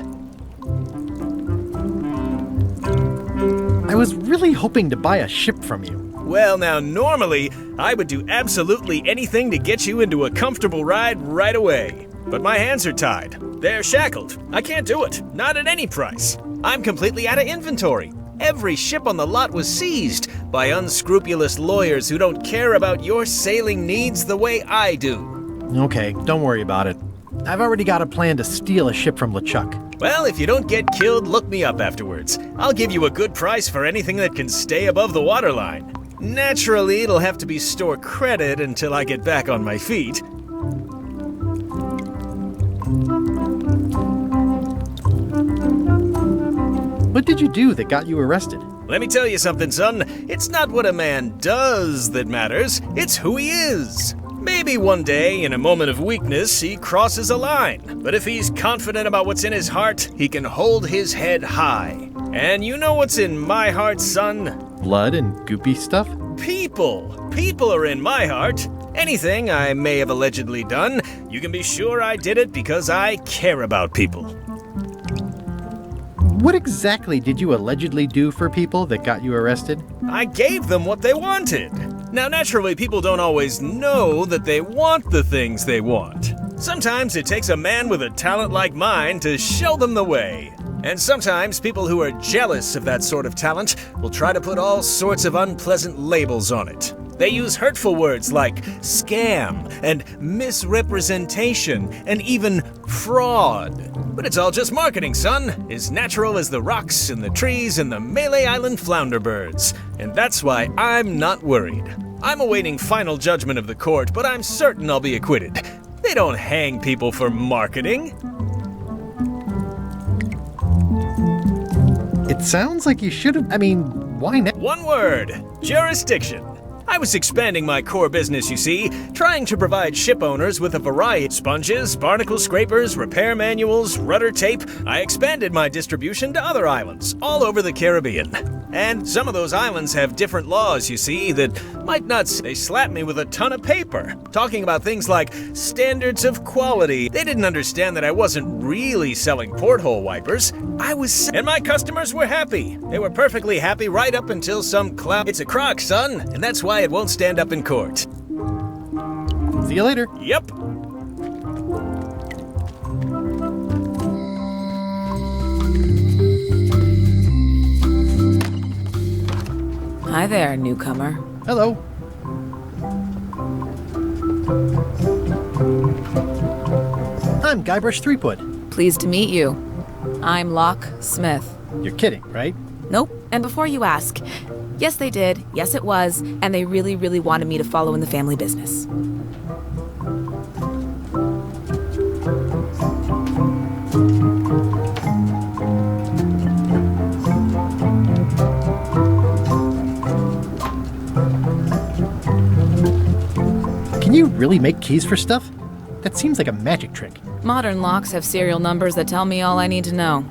I was really hoping to buy a ship from you. Well, now, normally, I would do absolutely anything to get you into a comfortable ride right away. But my hands are tied. They're shackled. I can't do it. Not at any price. I'm completely out of inventory. Every ship on the lot was seized by unscrupulous lawyers who don't care about your sailing needs the way I do. Okay, don't worry about it. I've already got a plan to steal a ship from LeChuck. Well, if you don't get killed, look me up afterwards. I'll give you a good price for anything that can stay above the waterline. Naturally, it'll have to be store credit until I get back on my feet. What did you do that got you arrested? Let me tell you something, son. It's not what a man does that matters, it's who he is. Maybe one day, in a moment of weakness, he crosses a line. But if he's confident about what's in his heart, he can hold his head high. And you know what's in my heart, son? Blood and goopy stuff? People. People are in my heart. Anything I may have allegedly done, you can be sure I did it because I care about people. What exactly did you allegedly do for people that got you arrested? I gave them what they wanted. Now, naturally, people don't always know that they want the things they want. Sometimes it takes a man with a talent like mine to show them the way. And sometimes people who are jealous of that sort of talent will try to put all sorts of unpleasant labels on it. They use hurtful words like scam and misrepresentation and even fraud. But it's all just marketing, son. As natural as the rocks and the trees and the Malay Island flounder birds. And that's why I'm not worried. I'm awaiting final judgment of the court, but I'm certain I'll be acquitted. They don't hang people for marketing. It sounds like you should have. Why not? One word: jurisdiction. I was expanding my core business, you see, trying to provide ship owners with a variety of sponges, barnacle scrapers, repair manuals, rudder tape. I expanded my distribution to other islands all over the Caribbean. And some of those islands have different laws, you see, that might not. They slapped me with a ton of paper, talking about things like standards of quality. They didn't understand that I wasn't really selling porthole wipers. And my customers were happy. They were perfectly happy right up until some clown. It's a crock, son, and that's why it won't stand up in court. See you later. Yep. Hi there, newcomer. Hello. I'm Guybrush Threepwood. Pleased to meet you. I'm Locke Smith. You're kidding, right? Nope. And before you ask, yes, they did. Yes, it was. And they really, really wanted me to follow in the family business. Can you really make keys for stuff? That seems like a magic trick. Modern locks have serial numbers that tell me all I need to know.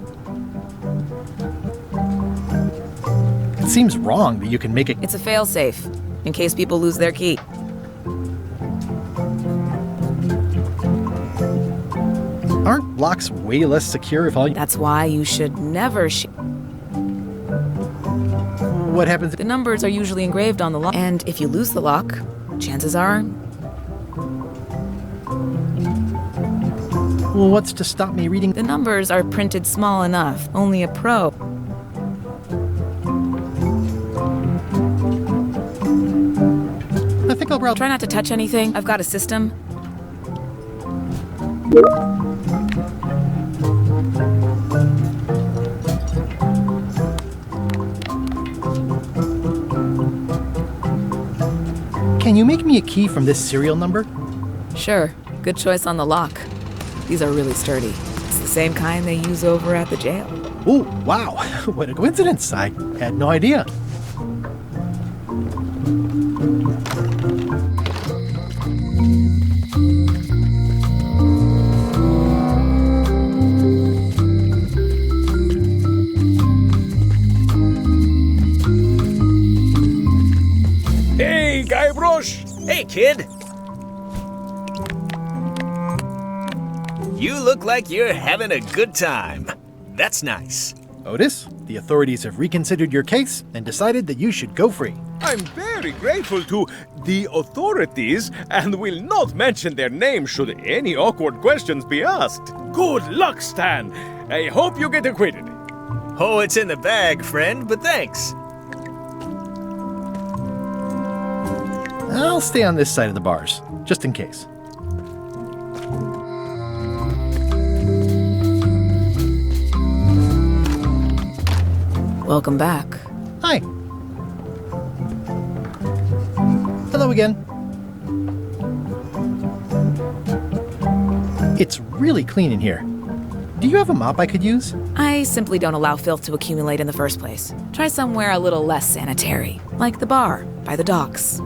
It seems wrong that you can make it. It's a failsafe, in case people lose their key. Aren't locks way less secure if all you... That's why you should never What happens? The numbers are usually engraved on the lock, and if you lose the lock, chances are... Well, what's to stop me reading? The numbers are printed small enough. Only a pro. I think I'll try not to touch anything. I've got a system. Can you make me a key from this serial number? Sure. Good choice on the lock. These are really sturdy. It's the same kind they use over at the jail. Oh, wow. What a coincidence. I had no idea. Hey, Guybrush! Hey, kid! You look like you're having a good time. That's nice. Otis, the authorities have reconsidered your case and decided that you should go free. I'm very grateful to the authorities and will not mention their name should any awkward questions be asked. Good luck, Stan. I hope you get acquitted. Oh, it's in the bag, friend, but thanks. I'll stay on this side of the bars, just in case. Welcome back. Hi. Hello again. It's really clean in here. Do you have a mop I could use? I simply don't allow filth to accumulate in the first place. Try somewhere a little less sanitary, like the bar by the docks.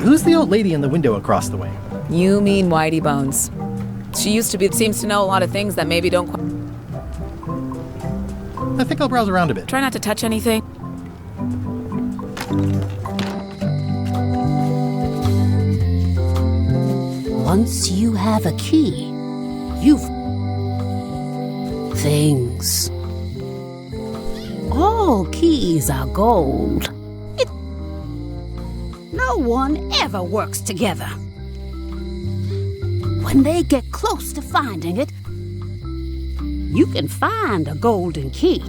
Who's the old lady in the window across the way? You mean Whitey Bones. She seems to know a lot of things that maybe don't quite... I think I'll browse around a bit. Try not to touch anything. Once you have a key, you've... things. All keys are gold. No one ever works together. When they get close to finding it, you can find a golden key.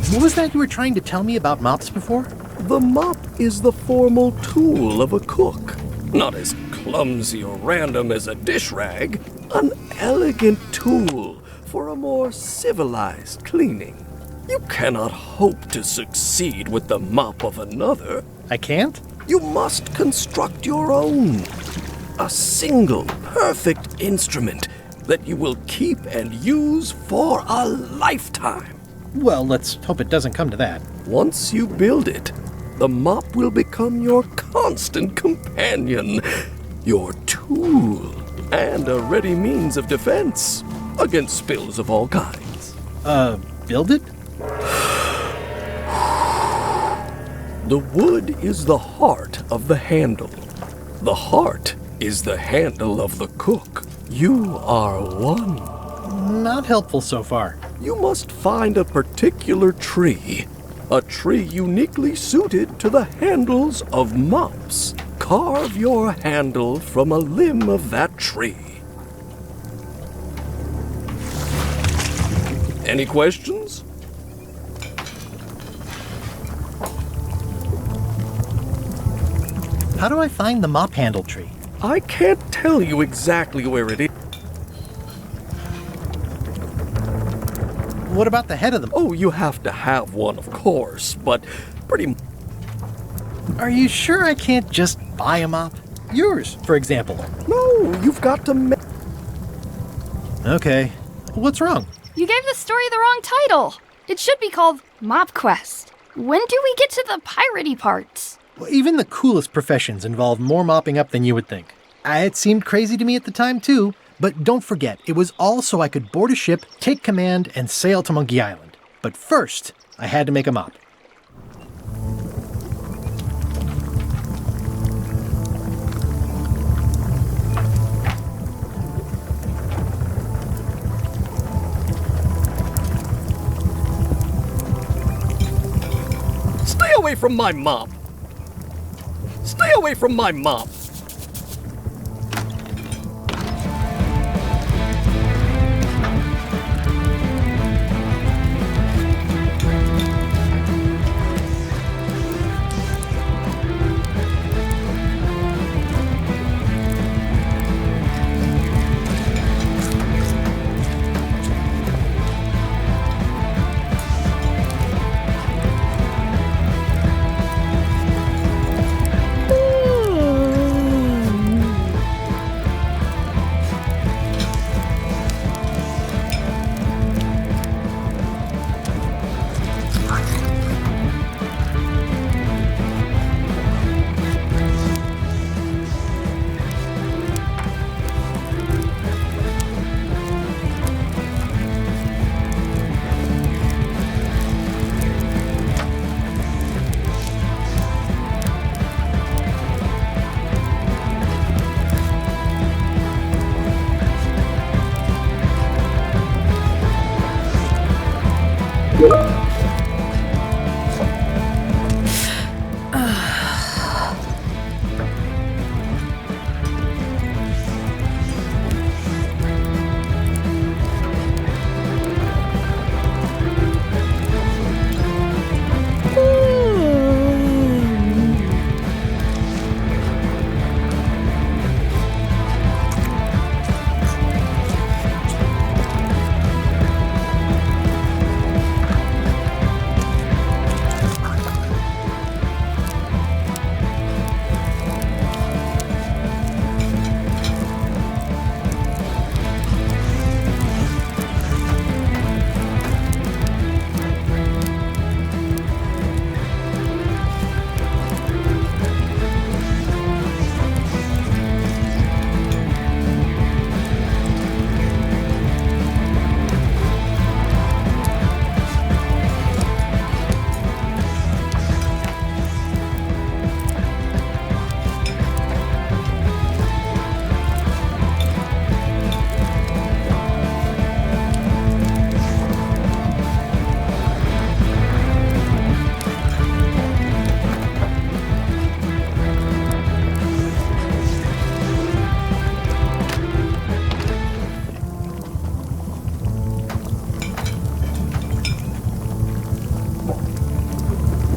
What was that you were trying to tell me about mops before? The mop is the formal tool of a cook. Not as clumsy or random as a dish rag. An elegant tool for a more civilized cleaning. You cannot hope to succeed with the mop of another. I can't? You must construct your own. A single, perfect instrument that you will keep and use for a lifetime. Well, let's hope it doesn't come to that. Once you build it, the mop will become your constant companion, your tool, and a ready means of defense against spills of all kinds. Build it? The wood is the heart of the handle. The heart is the handle of the cook. You are one. Not helpful so far. You must find a particular tree. A tree uniquely suited to the handles of mops. Carve your handle from a limb of that tree. Any questions? How do I find the mop handle tree? I can't tell you exactly where it is. What about the head of them? Oh, you have to have one, of course, but pretty... Are you sure I can't just buy a mop? Yours, for example. No, you've got to... Okay. What's wrong? You gave the story the wrong title. It should be called Mop Quest. When do we get to the piratey parts? Well, even the coolest professions involve more mopping up than you would think. It seemed crazy to me at the time, too. But don't forget, it was all so I could board a ship, take command, and sail to Monkey Island. But first, I had to make a mop. Stay away from my mop! Stay away from my mop!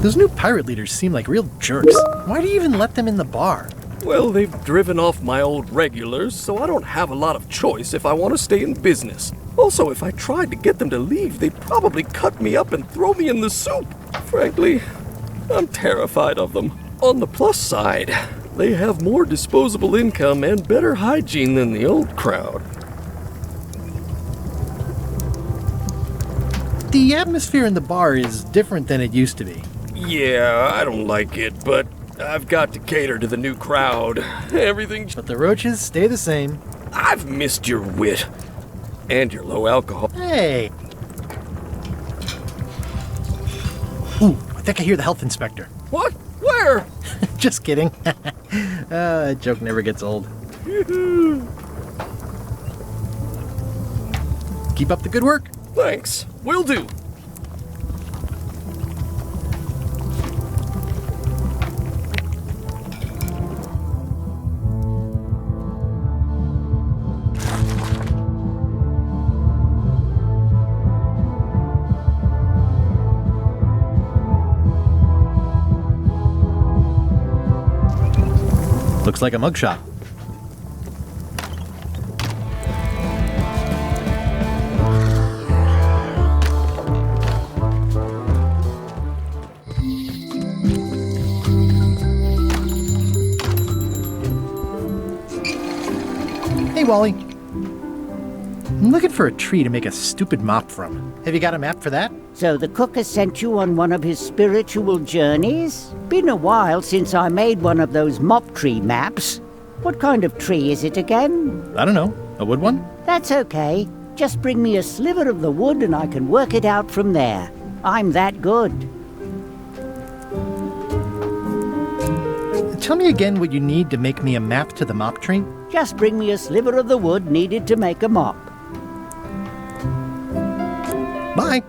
Those new pirate leaders seem like real jerks. Why do you even let them in the bar? Well, they've driven off my old regulars, so I don't have a lot of choice if I want to stay in business. Also, if I tried to get them to leave, they'd probably cut me up and throw me in the soup. Frankly, I'm terrified of them. On the plus side, they have more disposable income and better hygiene than the old crowd. The atmosphere in the bar is different than it used to be. Yeah, I don't like it, but I've got to cater to the new crowd. Everything... But the roaches stay the same. I've missed your wit. And your low alcohol. Hey! Ooh, I think I hear the health inspector. What? Where? Just kidding. That joke never gets old. Keep up the good work. Thanks. Will do. Looks like a mugshot. Hey, Wally. I'm looking for a tree to make a stupid mop from. Have you got a map for that? So the cook has sent you on one of his spiritual journeys? Been a while since I made one of those mop tree maps. What kind of tree is it again? I don't know. A wood one? That's okay. Just bring me a sliver of the wood and I can work it out from there. I'm that good. Tell me again what you need to make me a map to the mop tree. Just bring me a sliver of the wood needed to make a mop. Bye.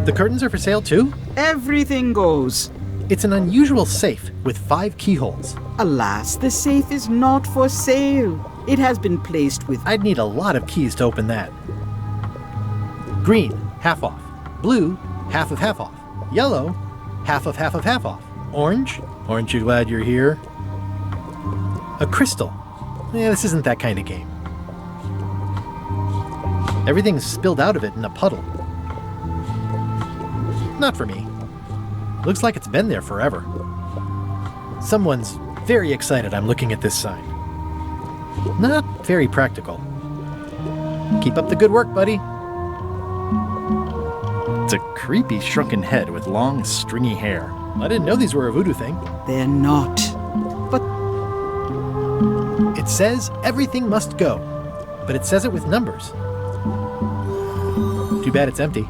The curtains are for sale too? Everything goes. It's an unusual safe with 5 keyholes. Alas, the safe is not for sale. It has been placed with... I'd need a lot of keys to open that. Green, half off. Blue, half off. Yellow, half off. Orange, aren't you glad you're here? A crystal. Yeah, this isn't that kind of game. Everything's spilled out of it in a puddle. Not for me. Looks like it's been there forever. Someone's very excited I'm looking at this sign. Not very practical. Keep up the good work, buddy. It's a creepy shrunken head with long, stringy hair. I didn't know these were a voodoo thing. They're not. But... It says everything must go, but it says it with numbers. Too bad it's empty.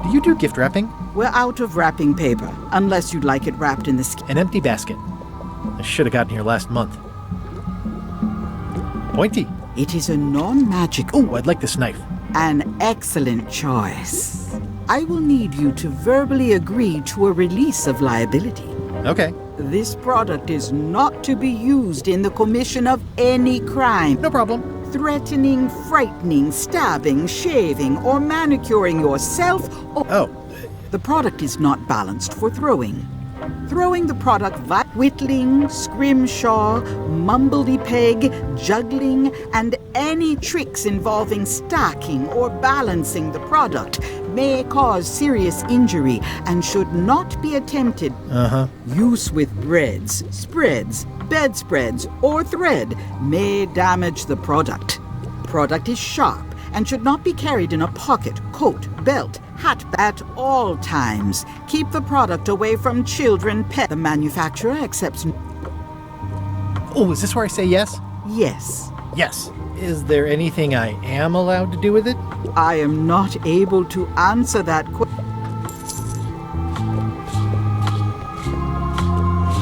Do you do gift wrapping? We're out of wrapping paper, unless you'd like it wrapped in the skin. An empty basket. I should have gotten here last month. Pointy. It is a non-magic... Oh, I'd like this knife. An excellent choice. I will need you to verbally agree to a release of liability. Okay. This product is not to be used in the commission of any crime. No problem. Threatening, frightening, stabbing, shaving, or manicuring yourself or... Oh. The product is not balanced for throwing. Throwing the product whittling, scrimshaw, mumbledy-peg, juggling, and any tricks involving stacking or balancing the product may cause serious injury and should not be attempted. Use with breads, spreads, bedspreads, or thread may damage the product. Product is sharp and should not be carried in a pocket, coat, belt, hat at all times. Keep the product away from children, pet. The manufacturer accepts... Oh, is this where I say yes? Yes. Yes. Is there anything I am allowed to do with it? I am not able to answer that question.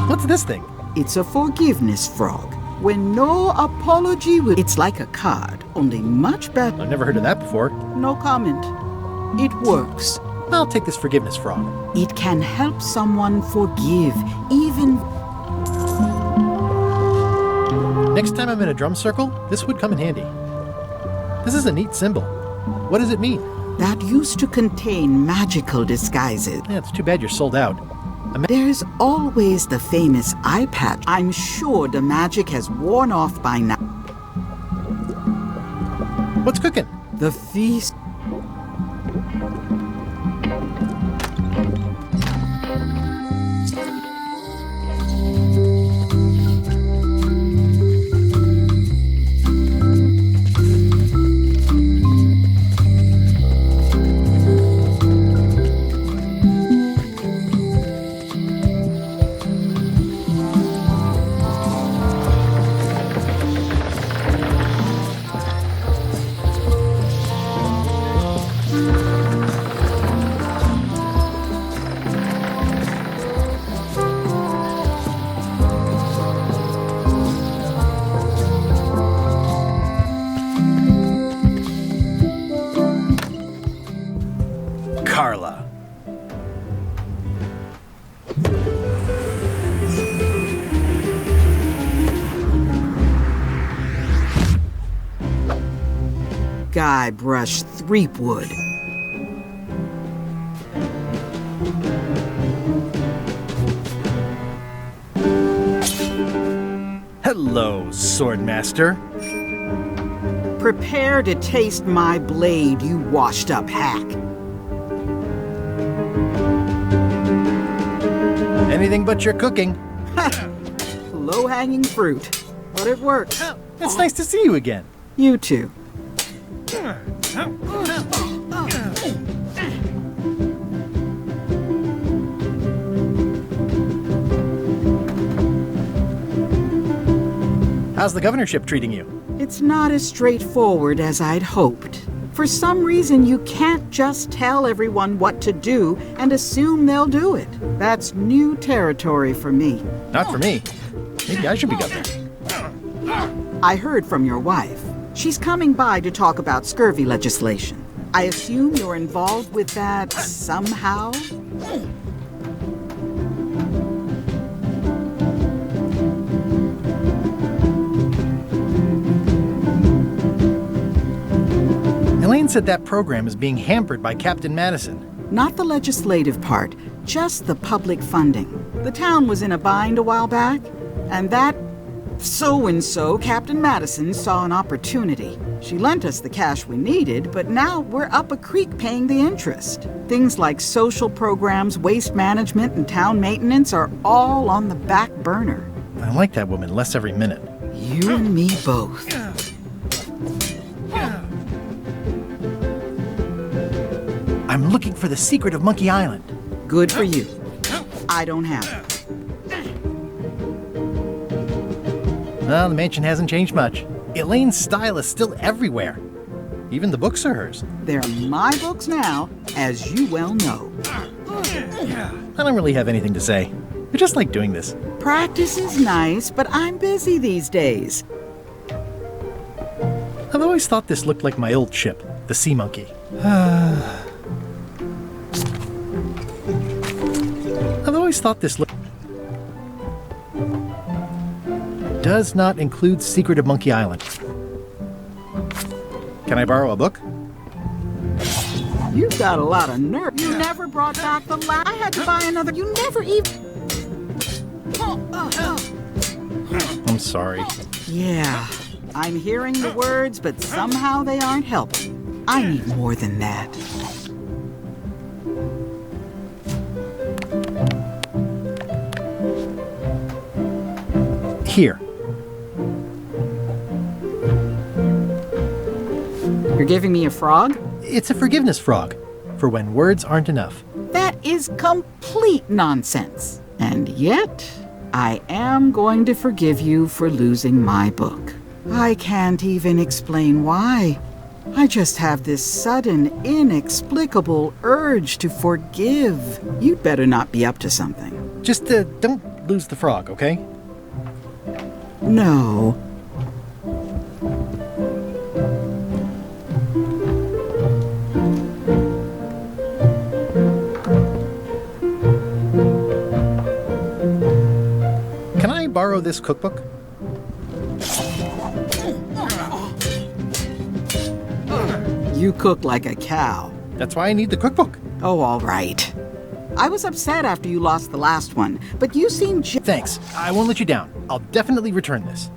What's this thing? It's a forgiveness frog. When no apology will... It's like a card, only much better. I've never heard of that before. No comment. It works. I'll take this forgiveness frog. It can help someone forgive, even... Next time I'm in a drum circle, this would come in handy. This is a neat symbol. What does it mean? That used to contain magical disguises. Yeah, it's too bad you're sold out. There's always the famous eye patch. I'm sure the magic has worn off by now. What's cooking? The feast. Carla. Guybrush Threepwood. Hello, Swordmaster. Prepare to taste my blade, you washed-up hack. Anything but your cooking. Low-hanging fruit. But it worked. It's nice to see you again. You too. How's the governorship treating you? It's not as straightforward as I'd hoped. For some reason, you can't just tell everyone what to do and assume they'll do it. That's new territory for me. Not for me. Maybe I should be governor. I heard from your wife. She's coming by to talk about scurvy legislation. I assume you're involved with that somehow? Elaine said that program is being hampered by Captain Madison. Not the legislative part, just the public funding. The town was in a bind a while back, and that so-and-so, Captain Madison, saw an opportunity. She lent us the cash we needed, but now we're up a creek paying the interest. Things like social programs, waste management, and town maintenance are all on the back burner. I like that woman less every minute. You and me both. I'm looking for the secret of Monkey Island. Good for you. I don't have it. Well, the mansion hasn't changed much. Elaine's style is still everywhere. Even the books are hers. They're my books now, as you well know. I don't really have anything to say. I just like doing this. Practice is nice, but I'm busy these days. I've always thought this looked like my old ship, the Sea Monkey. I've always thought this looked... Does not include Secret of Monkey Island. Can I borrow a book? You've got a lot of nerve. You never brought back the I had to buy another. You never even... I'm sorry. Yeah, I'm hearing the words, but somehow they aren't helping. I need more than that. Here. You're giving me a frog? It's a forgiveness frog, for when words aren't enough. That is complete nonsense. And yet, I am going to forgive you for losing my book. I can't even explain why. I just have this sudden, inexplicable urge to forgive. You'd better not be up to something. Just don't lose the frog, okay? No. Can I borrow this cookbook? You cook like a cow. That's why I need the cookbook. Oh, all right. I was upset after you lost the last one, but you seem... Thanks. I won't let you down. I'll definitely return this.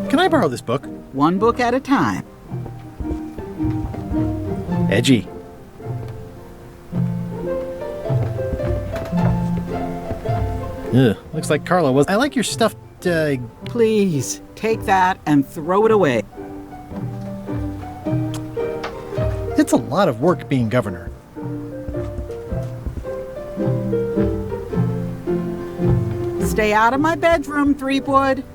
Can I borrow this book? One book at a time. Edgy. Ugh, looks like Carla was... I like your stuffed, Please, take that and throw it away. It's a lot of work being governor. Stay out of my bedroom, Threepwood.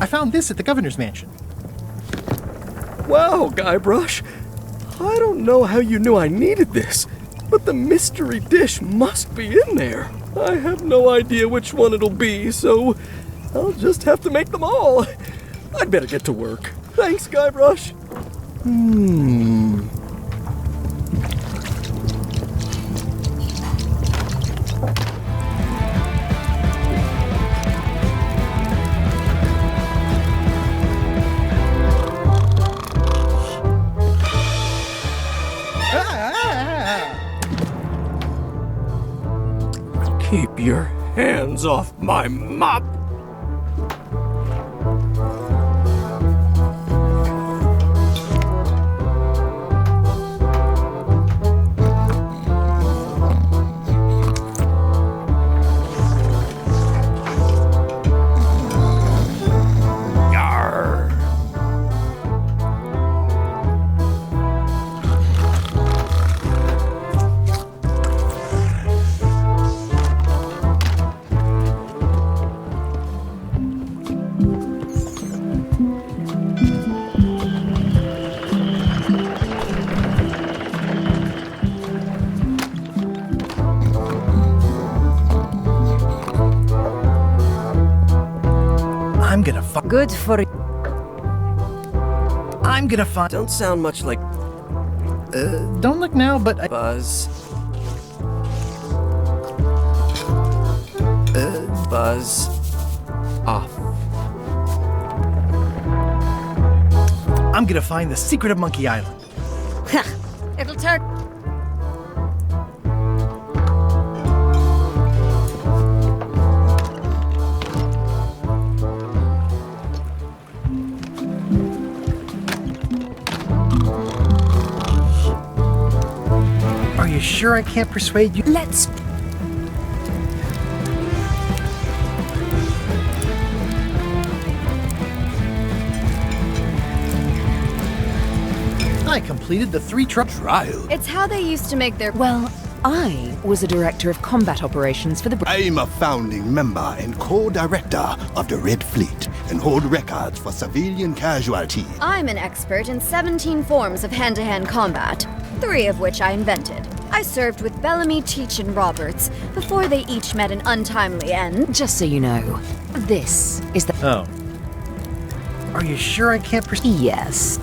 I found this at the governor's mansion. Wow, Guybrush. I don't know how you knew I needed this, but the mystery dish must be in there. I have no idea which one it'll be, so I'll just have to make them all. I'd better get to work. Thanks, Guybrush. Keep your hands off my mop! I'm gonna Good for you. I'm gonna find... Don't sound much like... Don't look now, but I... Buzz. Buzz. Off. I'm gonna find the secret of Monkey Island. It'll take... Are you sure I can't persuade you? Let's... I completed the 3 trial. It's how they used to make their... Well, I was a director of combat operations for the... I'm a founding member and co-director of the Red Fleet and hold records for civilian casualties. I'm an expert in 17 forms of hand-to-hand combat, 3 of which I invented. I served with Bellamy, Teach, and Roberts before they each met an untimely end. Just so you know, this is the... Oh. Are you sure I can't Yes.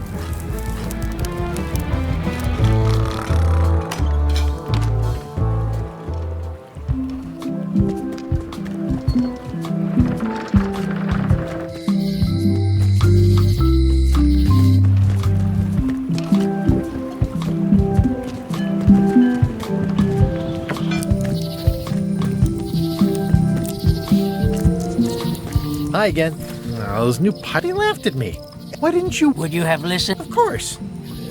Hi again. Oh, those new putty laughed at me. Why didn't you? Would you have listened? Of course.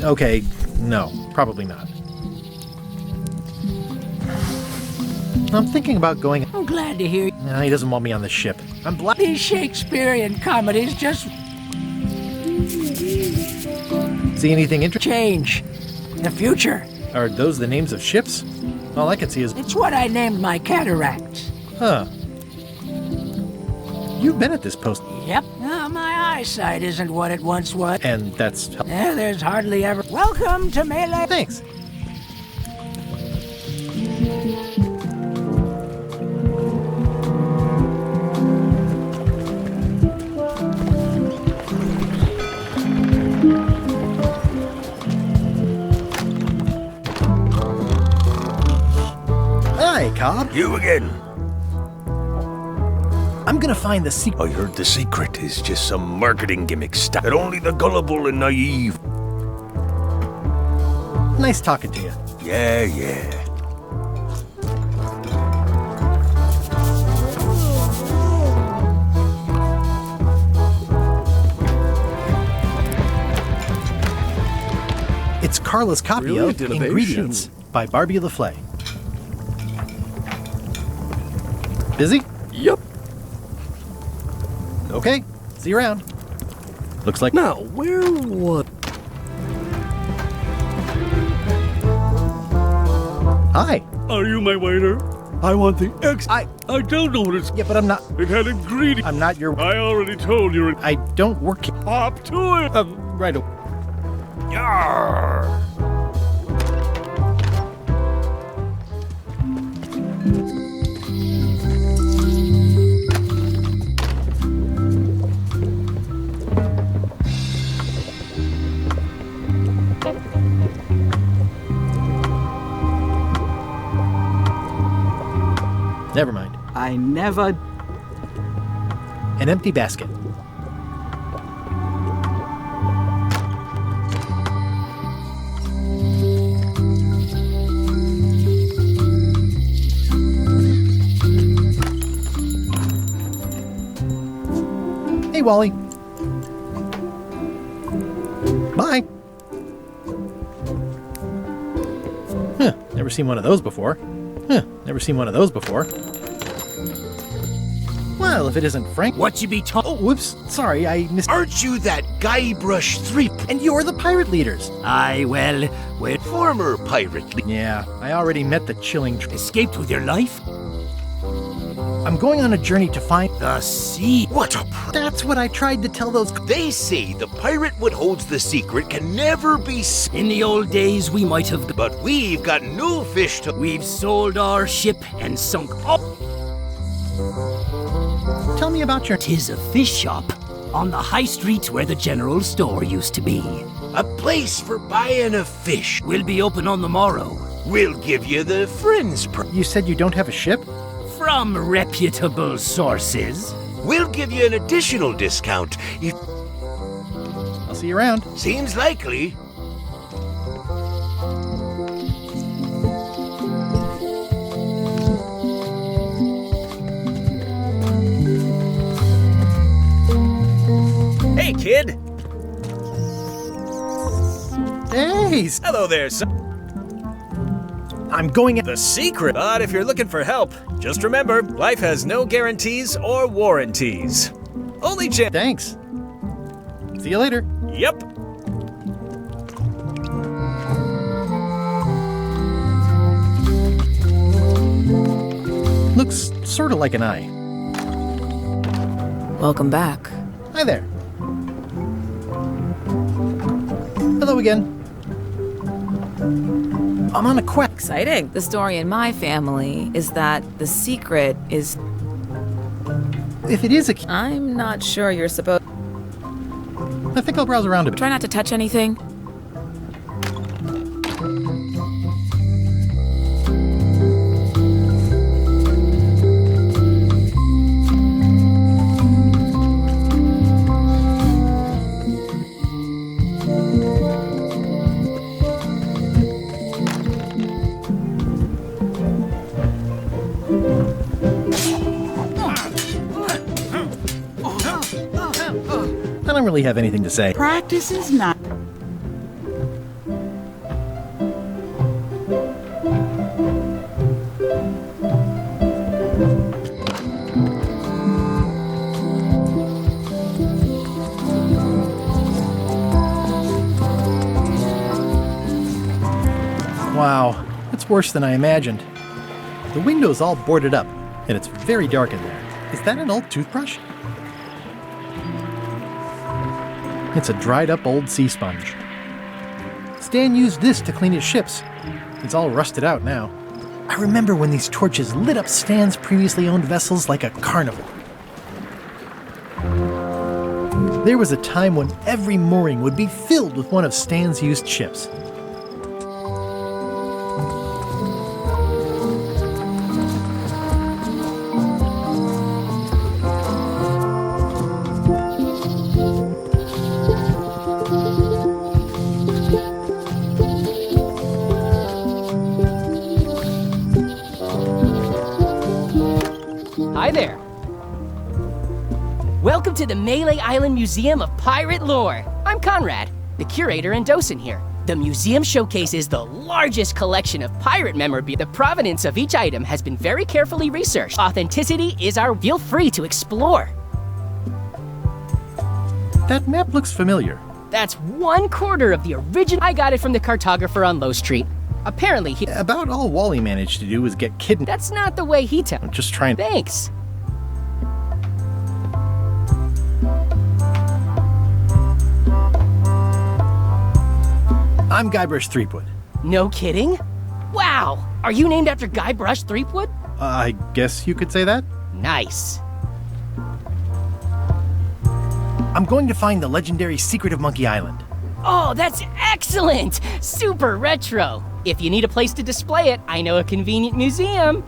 Okay, no, probably not. I'm thinking about going. I'm glad to hear. No, he doesn't want me on the ship. I'm black. These Shakespearean comedies just See anything interesting? change. The future. Are those the names of ships? All I can see is. It's what I named my cataracts. Huh. You've been at this post. Yep. My eyesight isn't what it once was. And that's. There's hardly ever. Welcome to Melee. Thanks. Hi, Cobb. You again. I'm gonna find the secret. I heard the secret is just some marketing gimmick that only the gullible and naive. Nice talking to you. Yeah. It's Carla's copy Brilliant of innovation. Ingredients by Barbie LaFlay. Busy? Yep. Okay, see you around. Looks like. Now, where was... Hi. Are you my waiter? I want the I don't know what it's... Yeah, but I'm not... It had ingredients. I'm not your... I already told you. I don't work here. Hop to it. Right. Yarr. Never mind. I never... An empty basket. Hey, Wally. Bye. Huh, never seen one of those before. Well, if it isn't Frank. What you be talking? Oh, whoops. Sorry, I missed. Aren't you that Guybrush Threep? And you're the pirate leaders. Aye, well, Former pirate leader. Yeah, I already met the chilling. Escaped with your life? I'm going on a journey to find the sea. What a... That's what I tried to tell those. They say the pirate what holds the secret can never be seen. In the old days, we might have... But we've got new fish to... We've sold our ship and sunk up. Tell me about your... 'Tis a fish shop on the high street where the general store used to be. A place for buying a fish. We'll be open on the morrow. We'll give you the friends... You said you don't have a ship? From reputable sources. We'll give you an additional discount if... I'll see you around. Seems likely. Hey, kid! Hey! Hello there, son. I'm going... The secret. But if you're looking for help, just remember, life has no guarantees or warranties. Only chance. Thanks. See you later. Yep. Looks sort of like an eye. Welcome back. Hi there. Hello again. I'm on a quest. Exciting. The story in my family is that the secret is... If it is a... I'm not sure you're supposed... I think I'll browse around a bit. Try not to touch anything. really have anything to say. Practice is not. Wow, it's worse than I imagined. The window's all boarded up, and it's very dark in there. Is that an old toothbrush? It's a dried up old sea sponge. Stan used this to clean his ships. It's all rusted out now. I remember when these torches lit up Stan's previously owned vessels like a carnival. There was a time when every mooring would be filled with one of Stan's used ships. Hi there. Welcome to the Melee Island Museum of Pirate Lore. I'm Conrad, the curator and docent here. The museum showcases the largest collection of pirate memorabilia. The provenance of each item has been very carefully researched. Authenticity is our feel free to explore. That map looks familiar. That's 1/4 of the original. I got it from the cartographer on Low Street. Apparently he... About all Wally managed to do was get kidnapped. That's not the way he I'm just trying... Thanks. I'm Guybrush Threepwood. No kidding? Wow! Are you named after Guybrush Threepwood? I guess you could say that. Nice. I'm going to find the legendary secret of Monkey Island. Oh, that's excellent! Super retro! If you need a place to display it, I know a convenient museum.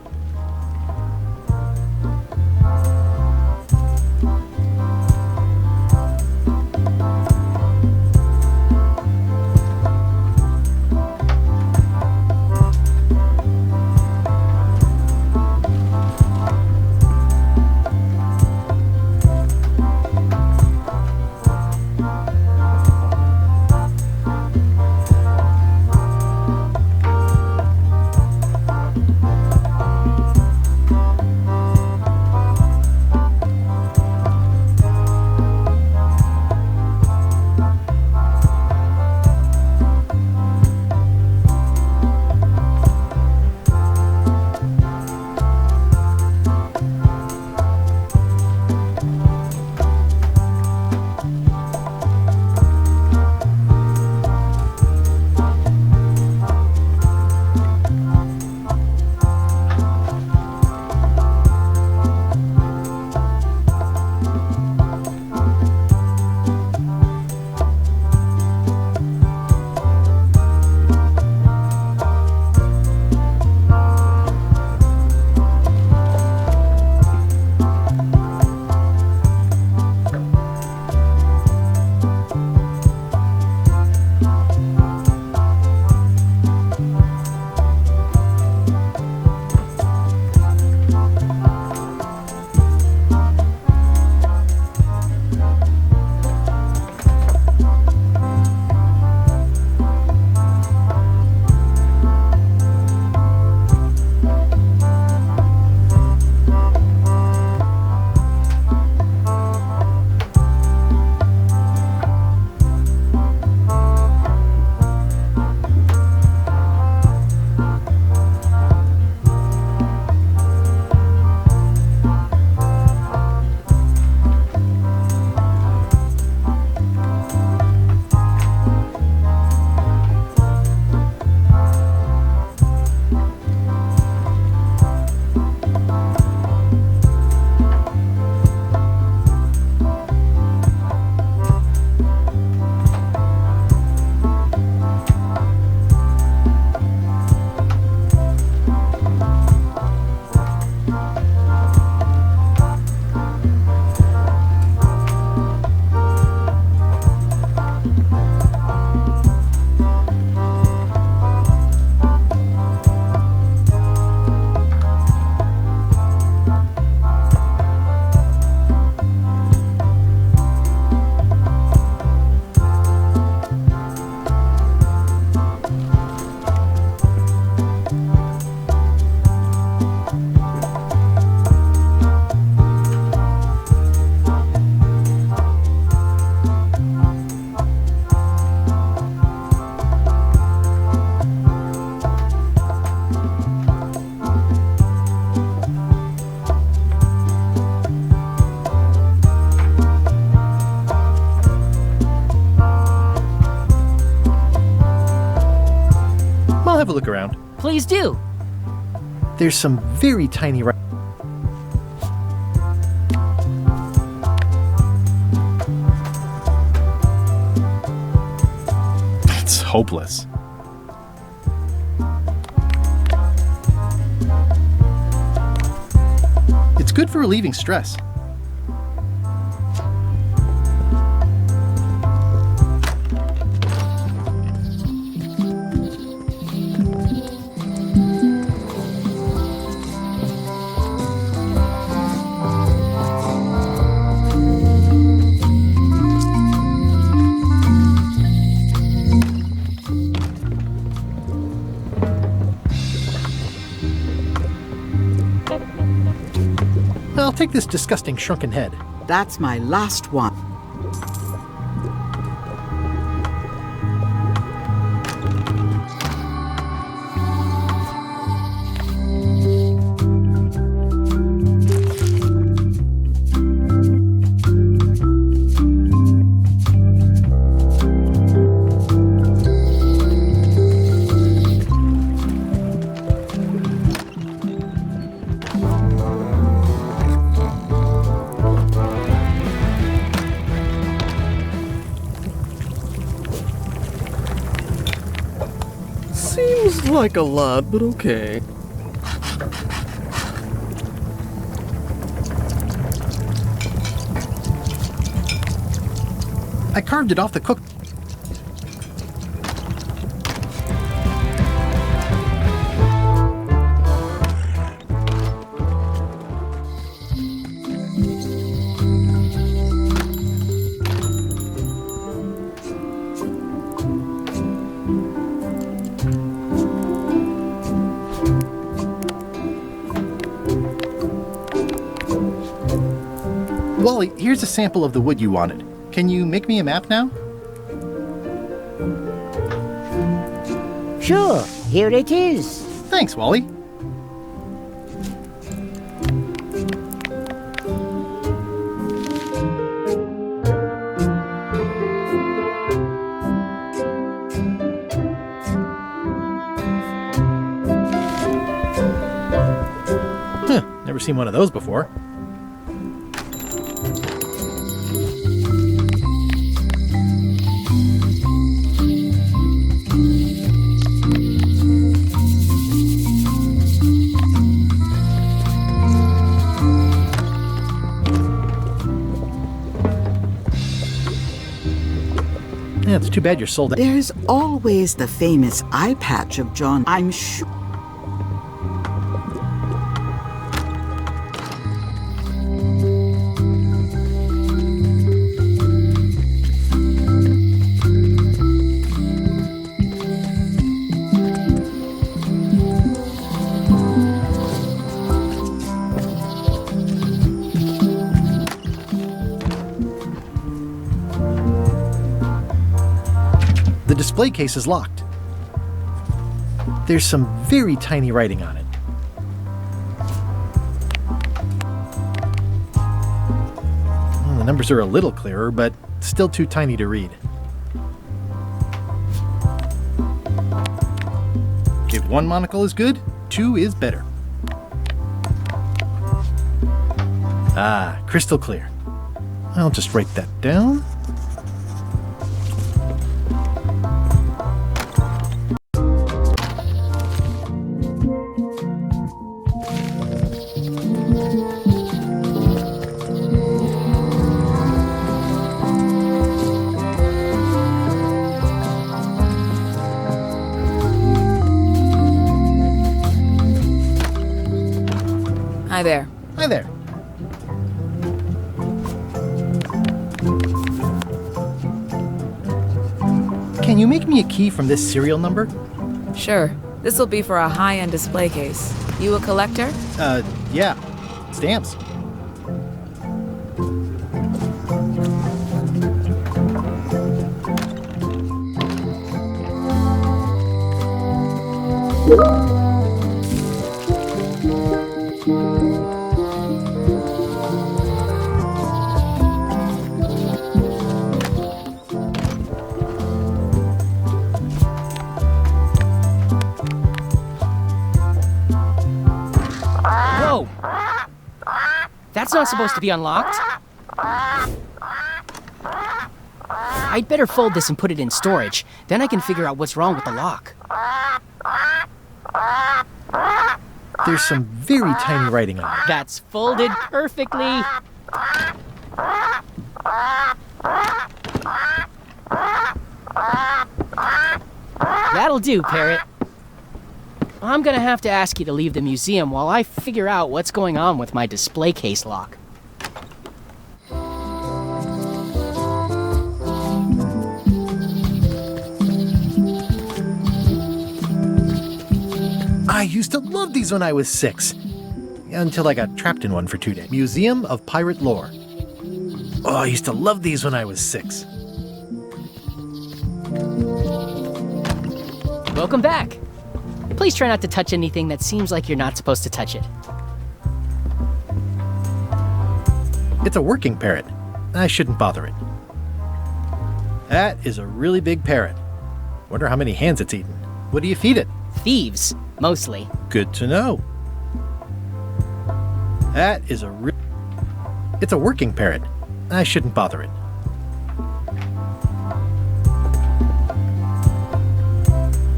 look around? Please do. There's some very tiny It's hopeless. It's good for relieving stress. I'll take this disgusting shrunken head. That's my last one. Seems like a lot, but okay. I carved it off the cook. Wally, here's a sample of the wood you wanted. Can you make me a map now? Sure, here it is. Thanks, Wally. Huh, never seen one of those before. Yeah, it's too bad you're sold out. There's always the famous eye patch of John, I'm sure. The display case is locked. There's some very tiny writing on it. Well, the numbers are a little clearer, but still too tiny to read. If one monocle is good, two is better. Ah, crystal clear. I'll just write that down. Hi there. Hi there. Can you make me a key from this serial number? Sure. This'll be for a high-end display case. You a collector? Yeah. Stamps. That's not supposed to be unlocked. I'd better fold this and put it in storage. Then I can figure out what's wrong with the lock. There's some very tiny writing on it. That's folded perfectly. That'll do, Parrot. I'm gonna have to ask you to leave the museum while I figure out what's going on with my display case lock. I used to love these when I was 6. Until I got trapped in one for 2 days. Museum of Pirate Lore. Oh, I used to love these when I was 6. Welcome back. Please try not to touch anything that seems like you're not supposed to touch it. It's a working parrot. I shouldn't bother it. That is a really big parrot. Wonder how many hands it's eaten. What do you feed it? Thieves, mostly. Good to know. That is It's a working parrot. I shouldn't bother it.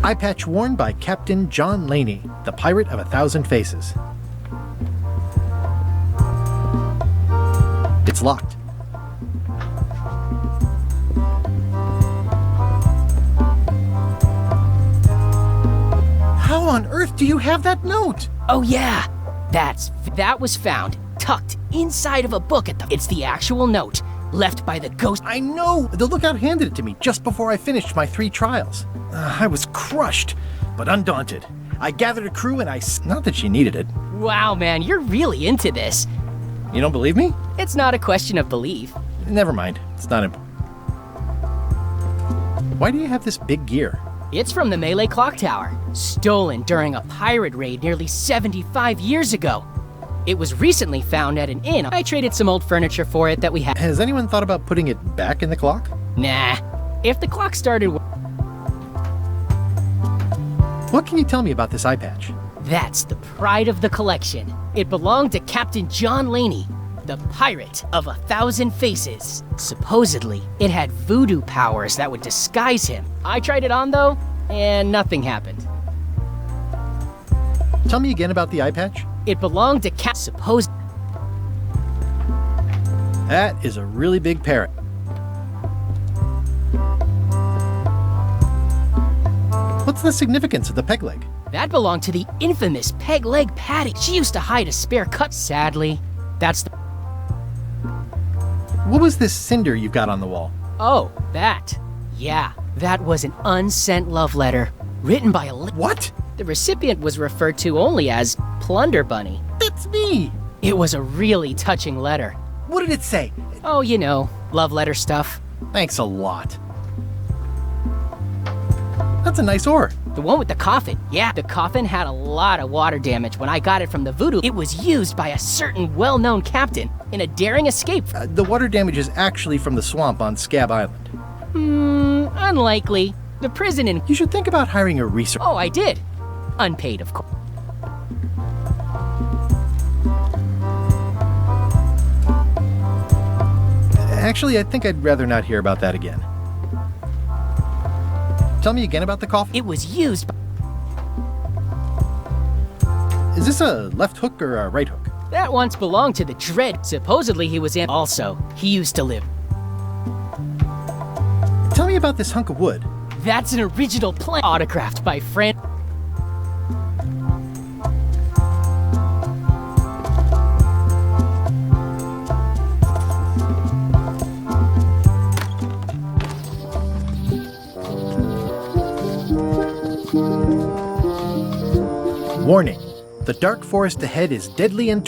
Eye patch worn by Captain John Laney, the Pirate of 1,000 Faces. It's locked. How on earth do you have that note? Oh yeah, that was found tucked inside of a book It's the actual note left by the ghost. I know! The lookout handed it to me just before I finished my 3 trials. I was crushed, but undaunted. I gathered a crew and not that she needed it. Wow, man, you're really into this. You don't believe me? It's not a question of belief. Never mind. It's not important. Why do you have this big gear? It's from the Melee Clock Tower, stolen during a pirate raid nearly 75 years ago. It was recently found at an inn. I traded some old furniture for it that we had. Has anyone thought about putting it back in the clock? Nah. If the clock started... What can you tell me about this eye patch? That's the pride of the collection. It belonged to Captain John Laney, the Pirate of 1,000 Faces. Supposedly, it had voodoo powers that would disguise him. I tried it on, though, and nothing happened. Tell me again about the eye patch. It belonged to That is a really big parrot. What's the significance of the peg leg? That belonged to the infamous Peg Leg Patty. She used to hide a spare cut. Sadly, that's the... What was this cinder you've got on the wall? Oh, that. Yeah, that was an unsent love letter written by a... What? The recipient was referred to only as Plunder Bunny. That's me! It was a really touching letter. What did it say? Oh, you know, love letter stuff. Thanks a lot. That's a nice ore. The one with the coffin. Yeah, the coffin had a lot of water damage when I got it from the voodoo. It was used by a certain well-known captain in a daring escape. The water damage is actually from the swamp on Scab Island. Unlikely. The prison in... You should think about hiring a researcher. Oh, I did. Unpaid, of course. Actually, I think I'd rather not hear about that again. Tell me again about the coffin. It was used by... Is this a left hook or a right hook? That once belonged to the Dread. Supposedly he was in... Also, he used to live... Tell me about this hunk of wood. That's an original plan autographed by Fran... Warning. The dark forest ahead is deadly and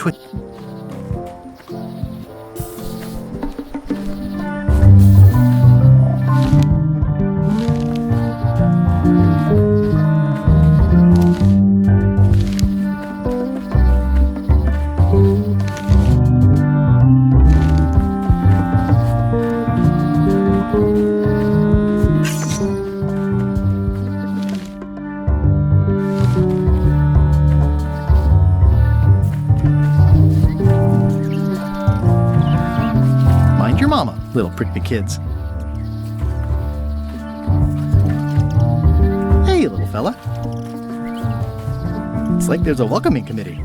Little prickly kids. Hey, little fella. It's like there's a welcoming committee.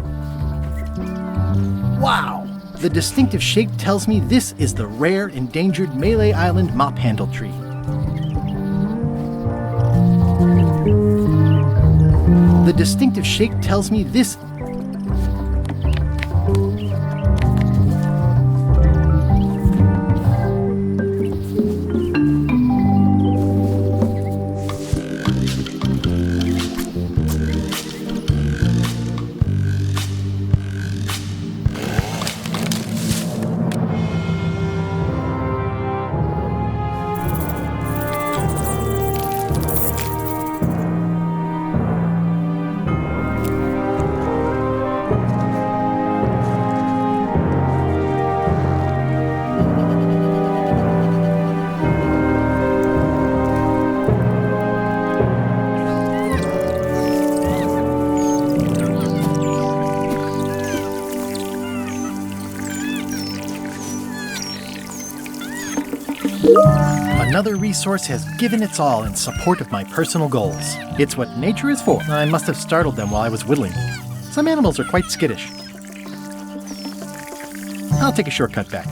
Wow! The distinctive shape tells me this is the rare, endangered Malay Island mop handle tree. The distinctive shape tells me this... Another resource has given its all in support of my personal goals. It's what nature is for. I must have startled them while I was whittling. Some animals are quite skittish. I'll take a shortcut back.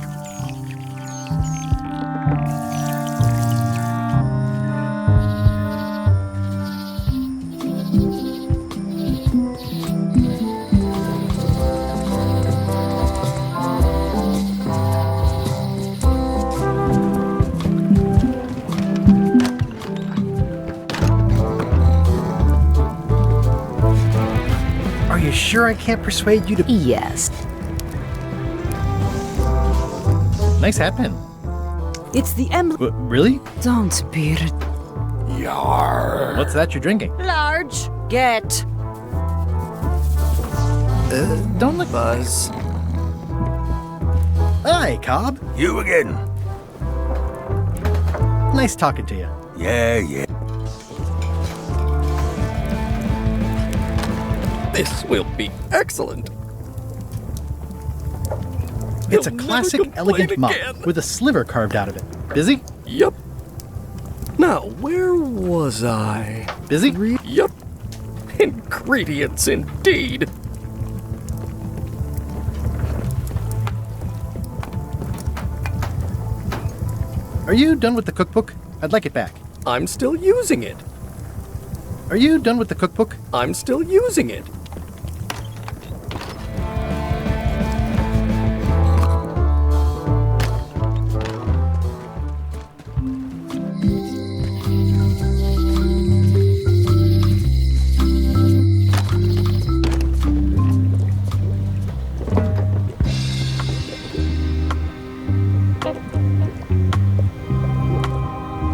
Are you sure I can't persuade you to... Yes. Nice hat pin. It's the emblem. Really? Don't be... Yar. What's that you're drinking? Large. Get. Don't look... Buzz. Hi, Cobb. You again. Nice talking to you. Yeah. This will be excellent. It's a classic, elegant mop with a sliver carved out of it. Busy? Yup. Now, where was I? Busy? Yup. Ingredients indeed. Are you done with the cookbook? I'd like it back. I'm still using it. Are you done with the cookbook? I'm still using it.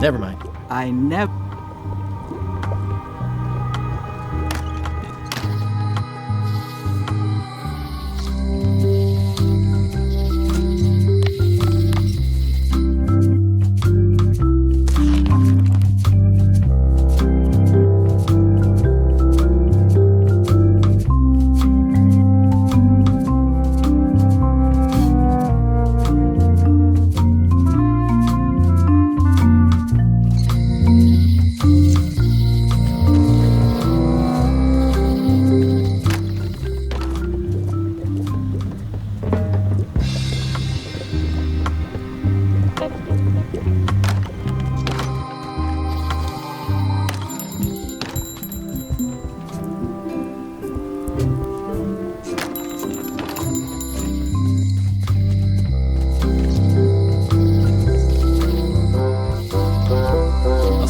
Never mind. I never...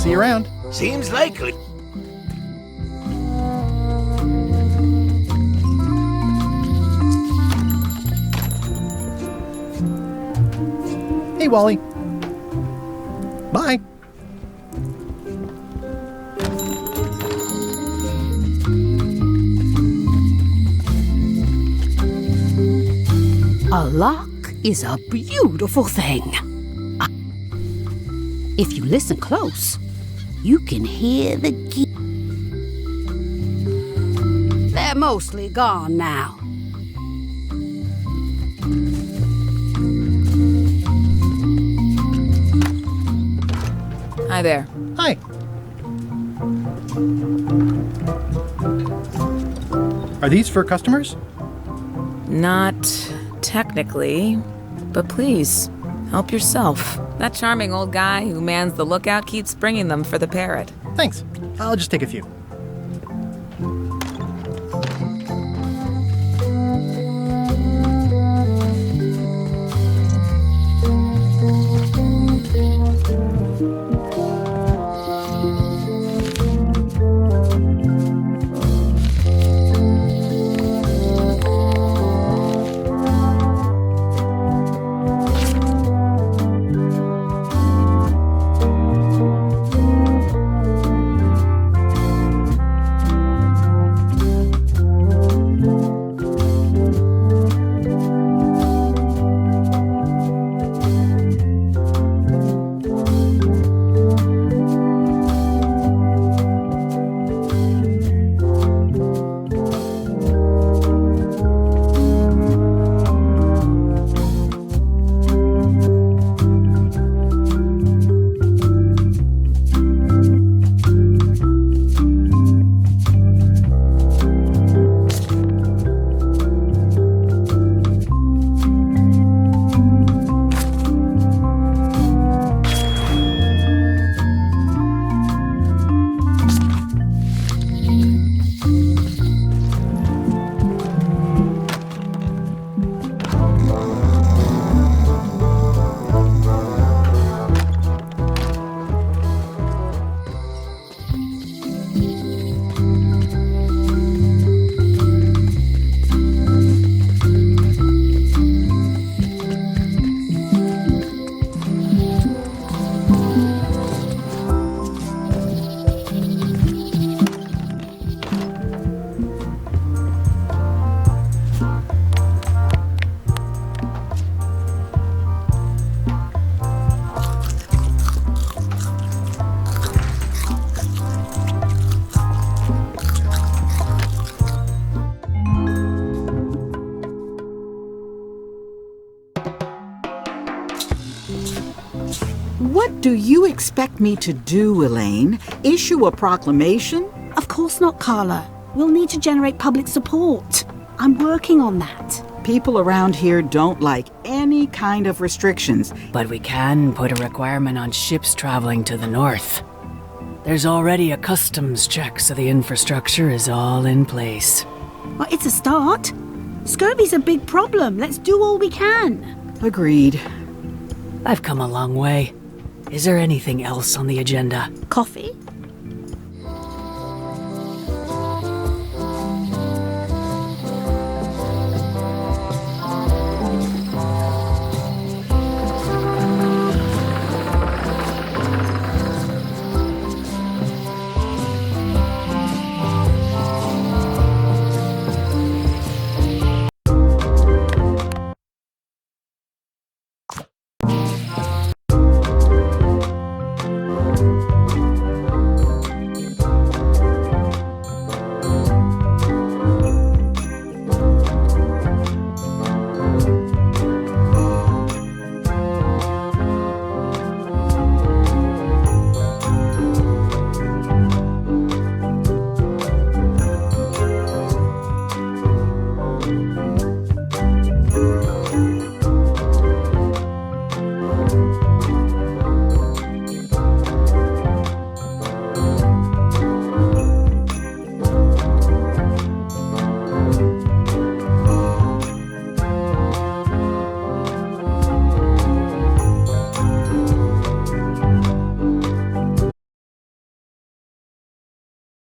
See you around. Seems likely. Hey, Wally. Bye. A lock is a beautiful thing. If you listen close, you can hear the geese. They're mostly gone now. Hi there. Hi. Are these for customers? Not technically, but please, help yourself. That charming old guy who mans the lookout keeps bringing them for the parrot. Thanks. I'll just take a few. What do you expect me to do, Elaine? Issue a proclamation? Of course not, Carla. We'll need to generate public support. I'm working on that. People around here don't like any kind of restrictions. But we can put a requirement on ships traveling to the north. There's already a customs check, so the infrastructure is all in place. Well, it's a start. Scurvy's a big problem. Let's do all we can. Agreed. I've come a long way. Is there anything else on the agenda? Coffee?